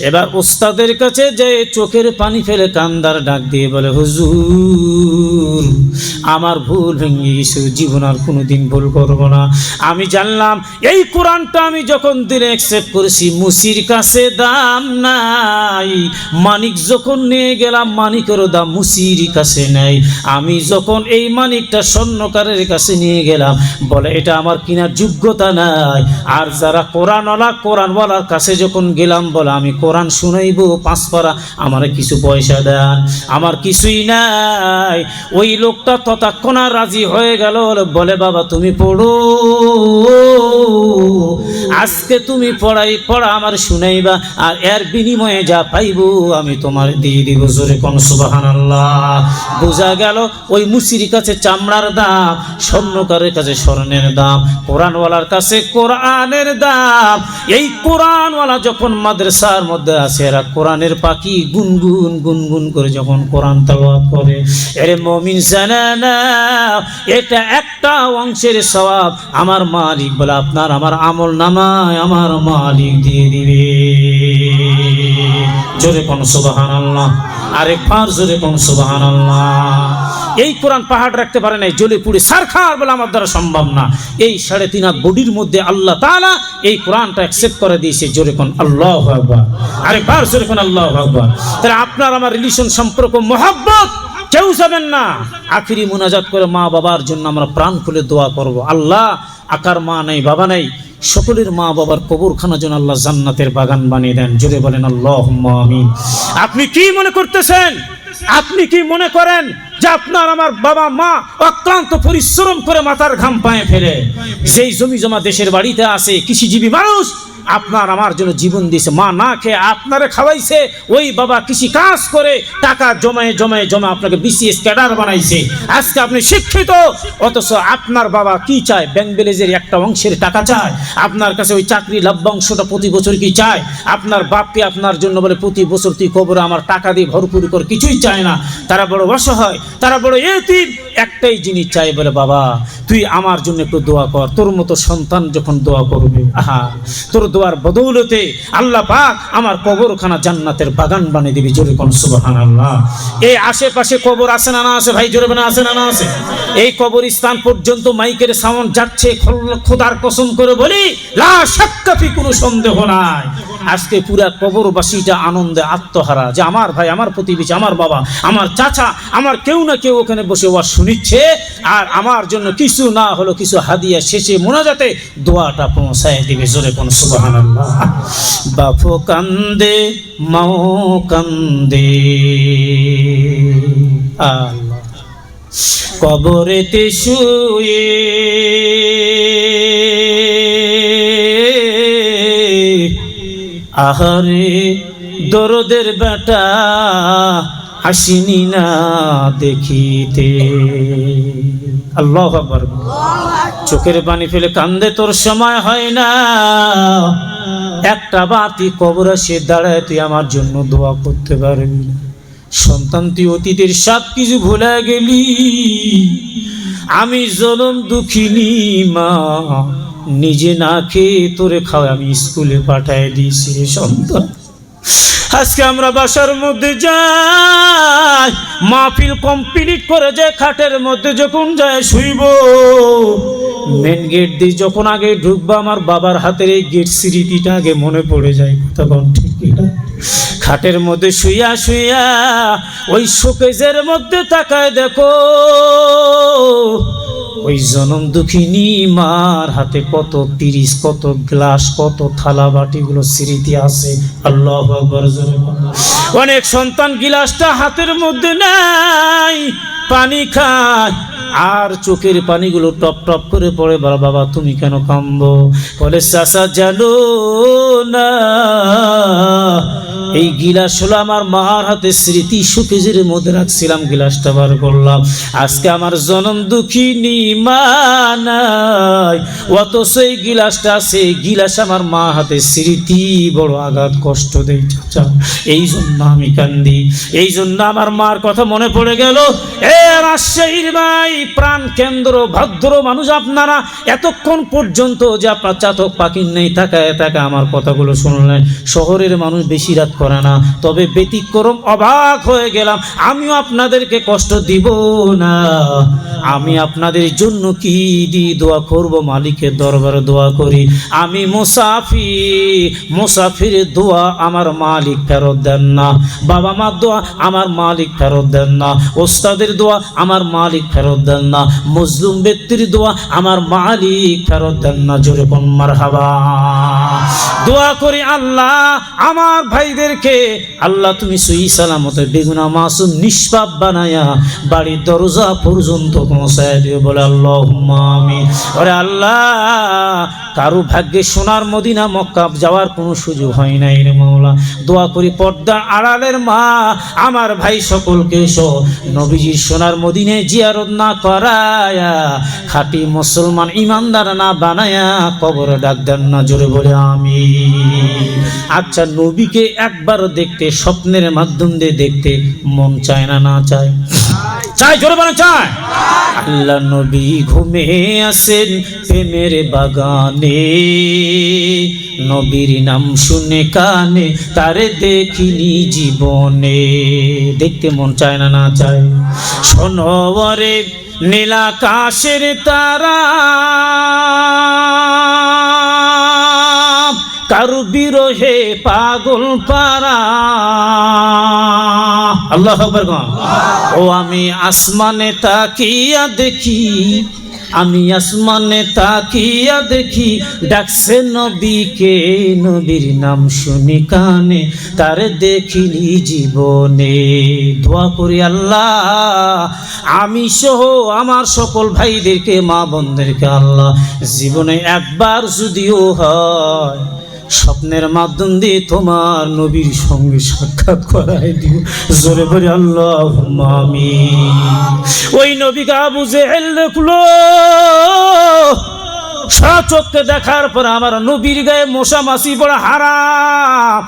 এবার ওস্তাদের কাছে যে চোখের পানি ফেলে কান্দার ডাক দিয়ে বলে, হুজুর আমার ভুল ভেঙে গেছে, জীবন আর কোনোদিন ভুল করবো না। আমি জানলাম এই কোরআনটা আমি যখন দিনে অ্যাকসেপ্ট করেছি, মুসির কাছে দাম নাই। মানিক যখন নিয়ে গেলাম, মানিকেরও দাম মুসির কাছে নেই। আমি যখন এই মানিকটা স্বর্ণকারের কাছে নিয়ে গেলাম, বলে এটা আমার কেনার যোগ্যতা নাই। আর যারা কোরআনওয়ালার কাছে যখন গেলাম, বলে আমি কোরআন শুনাইব 5 পারা, আমার কিছু পয়সা দেন, আমার কিছুই নাই। ওই লোকটা ততক্ষণ রাজি হয়ে গেল, বলে বাবা তুমি পড়ো, আজকে তুমি পড়া আমার শুনাইবা, আর এর বিনিময়ে যা পাইবো আমি তোমার দিয়ে দিব। জোরে কোন সুবহানাল্লাহ। বোঝা গেল ওই মুসির কাছে চামড়ার দাম, স্বর্ণকারের কাছে স্বর্ণের দাম, কোরআনওয়ালার কাছে কোরআনের দাম। এই কোরআনওয়ালা যখন মাদ্রাসার মধ্যে আছে, এরা কোরআনের পাখি গুনগুন গুনগুন করে যখন কোরআন তেলাওয়াত করে, এরে মুমিন জানে না এটা একটা অংশের সওয়াব আমার মালিক বলে আপনার আমার আমল নামায় আমার মালিক দিয়ে দিবে। জোরে কোন সুবহানাল্লাহ। আরেকবার জোরে কোন সুবহানাল্লাহ। এই কোরআন পাহাড় রাখতে পারে নাই, জ্বলে পুড়ে সারখার বলে আমার দ্বারা সম্ভব না। এই 3.5 হাত বডির মধ্যে আল্লাহ তাআলা এই কোরআনটা অ্যাকসেপ্ট করে দিয়েছে। জোরে কোন আল্লাহু আকবার। আরেকবার জোরে কোন আল্লাহু আকবার। তাহলে আপনার আমার রিলেশন, সম্পর্ক, মহব্বত কেউ যাবেন না। আখিরি মুনাজাত করে মা বাবার জন্য আমরা প্রাণ খুলে দোয়া করব। আল্লাহ আকার মা নাই, বাবা নাই, সকলের মা বাবার কবরখানা যেন আল্লাহ জান্নাতের বাগান বানিয়ে দেন। জোরে বলেন আল্লাহুম্মা আমিন। আপনি কি মনে করতেছেন? আপনি কি মনে করেন যে আপনার আমার বাবা মা অক্লান্ত পরিশ্রম করে মাথার ঘাম পায়ে ফেলে যেই জমি জমা দেশের বাড়িতে আছে, কৃষিজীবী মানুষ আপনার আমার জন্য জীবন দিয়েছে, মা না খেয়ে আপনারে খাওয়াইছে, ওই বাবা কৃষি কাজ করে টাকা জমায়ে জমায়ে জমা আপনাকে বিসিএস ক্যাডার বানাইছে। আজকে আপনি শিক্ষিত, অথচ আপনার বাবা কি চায়? ব্যাংক ব্যালেন্সের একটা অংশের টাকা চায় আপনার কাছে, ওই চাকরি লভ্যাংশটা প্রতি বছর কি চায়? আপনার বাপকে আপনার জন্য বলে প্রতি বছর তুই কবরে আমার টাকা দিয়ে ভরপুর কর, কিছুই চায় না। তারা বড় অসহায়, তারা বড় এতিম, একটাই জিনিস চাই, বলে বাবা তুই আমার জন্য একটু দোয়া কর। তোর মতো সন্তান যখন দোয়া করবে, আহা তোর দোয়ার বদৌলতে আল্লাহ পাক আমার কবরখানা জান্নাতের বাগান বানিয়ে দিবি। জোরে কোন সুবহানাল্লাহ। এই আশেপাশে কবর আছে না না আছে? ভাই জোরে বলেন আছে না না আছে? এই কবরস্থান পর্যন্ত মাইকের সাউন্ড যাচ্ছে, খোদার কসম করে বলি লা শাক্কা ফি, কোনো সন্দেহ নাই আজকে পুরা কবরবাসীটা আনন্দে আত্মহারা, যে আমার ভাই, আমার প্রতিবেশী, আমার বাবা, আমার চাচা, আমার কেউ না কেউ ওখানে বসে ওয়াজ শুনিচ্ছে, আর আমার জন্য কিছু না হলো কিছু হাদিয়া শেষে মোনাজাতে দোয়াটা পৌঁছায় দিবে। জোরে কোন সুবহানাল্লাহ। বাপু কান্দে, মাও কান্দে, আল্লাহ কবরেতে শুয়ে আহারে দরদের বেটা আসিনি না দেখিতে। আল্লাহু আকবার। চোখের পানি ফেলে কান্দে, তোর সময় হয় না, একটা বাতি কবর আসে দাঁড়ায়, তুই আমার জন্য দোয়া করতে পারবি না। সন্তান, তুই অতীতের সব কিছু ভুলে গেলি। আমি জনম দুঃখিনী মা, নিজে না খেয়ে তোরে খাওয়া আমি স্কুলে পাঠায় দিয়েছি রে সন্তান। আজকে আমরা বাসার মধ্যে যাই, মাহফিল কমপ্লিট করে যে খাটের মধ্যে যখন যায় শুইব, মেন গেট দিয়ে যখন আগে ঢুকবো, আমার বাবার হাতের এই গেট স্মৃতিটা আগে মনে পড়ে যায়। তখন ঠিক খাটের মধ্যে শুইয়া শুইয়া ওই শোকেজের মধ্যে তাকায় দেখো, ওই জনম দুঃখিনী মার হাতে কত পিরিচ, কত গ্লাস, কত থালা বাটিগুলো স্মৃতি আছে। আল্লাহু আকবার। অনেক সন্তান গিলাসটা হাতের মধ্যে নাই, পানি খায়, আর চোখের পানিগুলো টপ টপ করে পড়ে। বাবা তুমি কেন কাঁদো? বলে চাচা জানো না, এই গিলাস হলো আমার মার হাতে স্মৃতি, শোকেজের মধ্যে রাখছিলাম, গিলাসটা বার করলাম। আজকে আমার জনম দুঃখিনী মা নাই, অথচ এই গিলাসটা আছে, গিলাস আমার মা হাতে স্মৃতি, বড় আঘাত কষ্ট দেয় চাচা, এই জন্য আমি কান্দি, এই জন্য আমার মার কথা মনে পড়ে গেল। এ রাজশাহীর ভাই, প্রাণ কেন্দ্র ভদ্র মানুষ আপনারা, এতক্ষণ পর্যন্ত যে আপনার চাতক পাখির নেই তাকায় তাকায় আমার কথাগুলো শুনলেন। শহরের মানুষ বেশি রাত করে না, তবে ব্যতিক্রম, অবাক হয়ে গেলাম। আমিও আপনাদেরকে কষ্ট দিব না, আমি আপনাদের জন্য কি দিয়ে দোয়া করব, মালিকের দরবারে দোয়া করি। আমি মুসাফিরের দোয়া আমার মালিক ফেরত দেন না, বাবা মার দোয়া আমার মালিক ফেরত দেন না, ওস্তাদের দোয়া আমার মালিক ফেরত দেন না, মজলুম ব্যক্তির দোয়া আমার মালিক ফেরত দেন না। জোরে কোন মারহাবা। দোয়া করি আল্লাহ আমার ভাইদেরকে, আল্লাহ তুমি সহি সালামতে বেগুনাহ মাসুম নিষ্পাপ বানায়া বাড়ির দরজা পর্যন্ত পৌঁছায় দিও, বলে আল্লাহুম্মা আমিন। ওরে আল্লাহ, কারো ভাগ্যে সোনার মদিনা মক্কা যাওয়ার কোনো সুযোগ হয় নাই রে মাওলা, দোয়া করি পর্দার আড়ালের মা আমার ভাই সকলকে নবীজির সোনার মদিনায় জিয়ারত না করায়া, খাঁটি মুসলমান ইমানদার না বানায়া কবরে ডাক দেন না। জোরে বলে আমিন। আচ্ছা, নবীকে একবার দেখতে, স্বপ্নের মাধ্যম দিয়ে দেখতে মন চায় না? না চায়? চাই, জোরে বলে চায়। আল্লাহ নবী ঘুমে আসেন প্রেমের বাগানে, নবীর নাম শুনে কানে, তারে দেখিনি জীবনে। দেখতে মন চায় না? না চায়? সোনবরে নীলাকাশের তারা, কারু বিরহে পাগল পারা। আল্লাহু আকবার। ও আমি আসমানে তাকিয়া দেখি, আমি আসমানে তাকিয়া দেখি, ডাকছে নবীকে, নবীর নাম শুনি কানে, তারে দেখিনি জীবনে। দোয়া করি আল্লাহ আমি সহ আমার সকল ভাইদেরকে, মা বোনদেরকে আল্লাহ জীবনে একবার যদিও হয় স্বপ্নের মাধ্যম দিয়ে তোমার নবীর সঙ্গে সাক্ষাৎ করাই দিও। জোরে বলে আল্লাহুম্মা আমিন। ওই নবীকে আবু জেহেল দেখলো, সচক্ষে দেখার পর আমার নবীর গায়ে মশা মাছি পড়া হারাম,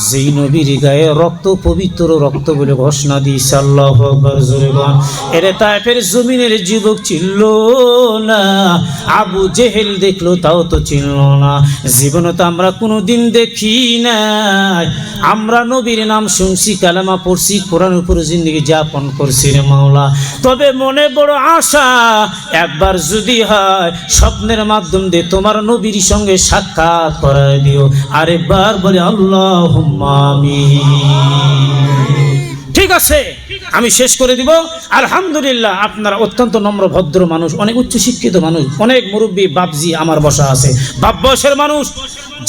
যেই নবীর গায়ে রক্ত পবিত্র রক্ত বলে ঘোষণা দিয়েছে। আল্লাহু আকবার। জোরে বল। এরে তায়েফের জমিনের যুবক চিনল না, আবু জেহেল দেখলো তাও তো চিনল না। জীবনে তো আমরা কোনোদিন দেখি নাই, আমরা নবীর নাম শুনছি, কালেমা পড়ছি, কোরআন উপর জিন্দেগি যাপন করছি রে মাওলা। তবে মনে বড় আশা, একবার যদি হয় স্বপ্নের মাধ্যম দিয়ে তোমার নবীর সঙ্গে সাক্ষাৎ করায় দিও। আরেকবার বলে আল্লাহুম্মা আমিন। ঠিক আছে, আমি শেষ করে দিব। আলহামদুলিল্লাহ, আপনারা অত্যন্ত নম্র ভদ্র মানুষ, অনেক উচ্চ শিক্ষিত মানুষ, অনেক মুরব্বী বাপজি আমার বসা আছে, বাপ বয়সের মানুষ,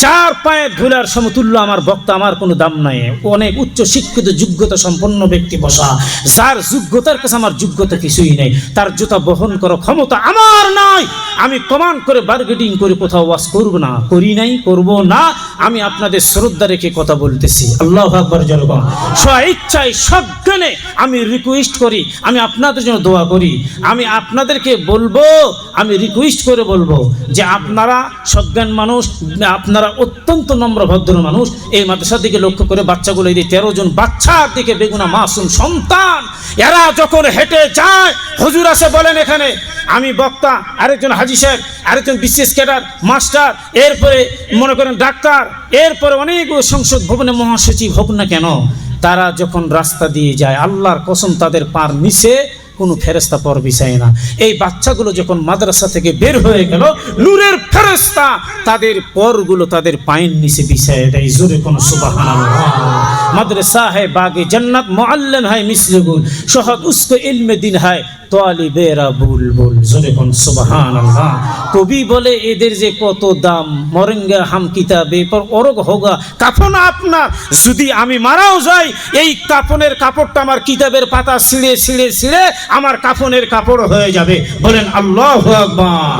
যার পায়ে ধুলার সমতুল্য আমার বক্তা, আমার কোনো দাম নাই। অনেক উচ্চ শিক্ষিত যোগ্যতা সম্পন্ন ব্যক্তি বসা, যার যোগ্যতার কাছে আমার যোগ্যতা কিছুই নেই, তার জুতা বহন করার ক্ষমতা আমার নাই। আমি কমান্ড করে বার্গেটিং করে কোথাও ওয়াজ করব না, করি নাই, করব না। আমি আপনাদের শ্রদ্ধা রেখে কথা বলতেছি। আল্লাহু আকবার জনগণ, স্বইচ্ছায় সজ্ঞানে আমি রিকোয়েস্ট করি, আমি আপনাদের জন্য দোয়া করি। আমি আপনাদেরকে বলবো, আমি রিকোয়েস্ট করে বলবো যে আপনারা সজ্ঞান মানুষ, আপনারা অত্যন্ত নম্র ভদ্র মানুষ। এই মাদ্রাসার দিকে লক্ষ্য করে বাচ্চাগুলো, এই 13 জন বাচ্চার দিকে বেগুনা মাসুম সন্তান, এরা যখন হেঁটে যায়, হুজুর আছে বলেন এখানে, আমি বক্তা, আরেকজন হাজি সাহেব, আরেকজন বিশেষ ক্যাডার মাস্টার, এরপরে মনে করেন ডাক্তার, এরপরে অনেক সংসদ ভবনে মহাসচিব হোক না কেন, তারা যখন রাস্তা দিয়ে যায়, আল্লাহর কসম তাদের পার নিচে কোনো ফেরেস্তা পর বিছায় না। এই বাচ্চাগুলো যখন মাদ্রাসা থেকে বের হয়ে গেল, নূরের ফেরেস্তা তাদের পরগুলো তাদের পায়ের নিচে বিছায় দেয়। জোরে কোন সুবহানাল্লাহ। মাদ্রাসা है बाग जन्नत, मुअल्लिम है मिस्र गुल, शहद उसको इल्म दिन है তালিবেরা বুলবুল। জোরে কোন সুবহানাল্লাহ। কবি বলে এদের যে কত দাম, মরেঙ্গে হাম কিতাবে পর অরগ হোগা কাফন আপনার। যদি আমি মারাও যাই, এই কাফনের কাপড়টা আমার কিতাবের পাতা ছিঁড়ে ছিঁড়ে ছিঁড়ে আমার কাফনের কাপড় হয়ে যাবে। বলেন আল্লাহু আকবার।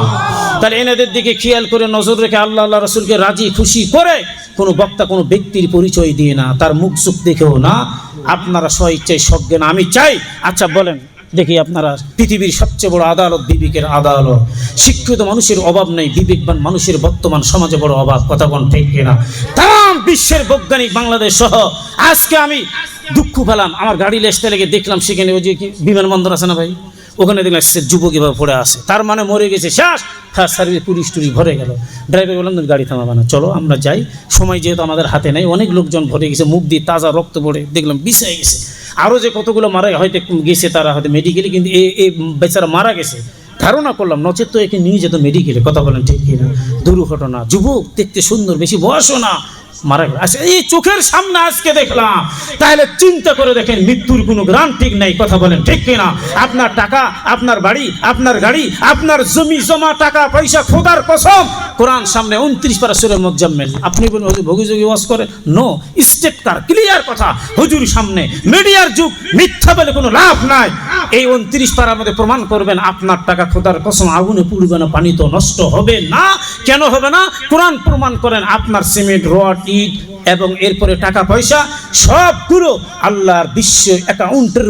তাহলে এনাদের দিকে খেয়াল করে নজর রেখে আল্লাহ আল্লাহ রসুলকে রাজি খুশি করে, কোনো বক্তা কোনো ব্যক্তির পরিচয় দিয়ে না, তার মুখ চুপ দেখেও না, আপনারা স্বইচ্ছায় সজ্ঞান। আমি চাই, আচ্ছা বলেন দেখি, আপনারা পৃথিবীর সবচেয়ে বড় আদালত বিবেকের আদালত, শিক্ষিত মানুষের অভাব নেই, বিবেকবান মানুষের বর্তমান সমাজে বড় অভাব। কথা কোন ঠিক কিনা? তাম বিশ্বের বৈজ্ঞানিক বাংলাদেশ সহ আজকে আমি দুঃখ পেলাম, আমার গাড়ি লেসতে লেগে দেখলাম সেখানে ওই যে কি বিমানবন্দর আছে না ভাই, ওখানে দেখলাম সে যুবক এভাবে পড়ে আসে, তার মানে মরে গেছে, শেষ, ফায়ার সার্ভিস পুলিশ টুরি ভরে গেল। ড্রাইভার বললাম তুমি গাড়ি থামাবে না, চলো আমরা যাই, সময় যেহেতু আমাদের হাতে নেই, অনেক লোকজন ভরে গেছে, মুখ দিয়ে তাজা রক্ত পড়ে দেখলাম বিষয় গেছে। আরও যে কতগুলো মারা হয়তো গেছে, তারা হয়তো মেডিকেলে, কিন্তু এই বেচারা মারা গেছে ধারণা করলাম, নচেত তো একে নিয়ে যেত মেডিকেলে। কথা বলেন ঠিক কিনা? দুর্ঘটনা, যুবক দেখতে সুন্দর, বেশি বয়সও না, মারা গেল। আচ্ছা, এই চোখের সামনে আজকে দেখলাম, তাহলে চিন্তা করে দেখেন, মৃত্যুর কোনো গ্রাম ঠিক নাই। কথা বলেন ঠিক কিনা? আপনার টাকা, আপনার বাড়ি, আপনার গাড়ি, আপনার জমি জমা, টাকা পয়সা, খোদার কসম, কোরআন সামনে 29 পারা সূরা মুজাম্মিল, আপনি বলেন হুজুর ভোগীযোগী ওয়াজ করে, নো, স্টেট কার ক্লিয়ার কথা, হুজুর সামনে, মিডিয়ার যুগ, মিথ্যা বলে কোনো লাভ নাই। এই 29 পারার মধ্যে প্রমাণ করবেন আপনার টাকা খোদার কসম আগুনে পুড়বে না, পানি তো নষ্ট হবে না। কেন হবে না? কোরআন প্রমাণ করেন, আপনার সিমেন্ট, রড, ইট এবং এরপরে টাকা পয়সা সবগুলো আল্লাহর বিশ্ব অ্যাকাউন্টের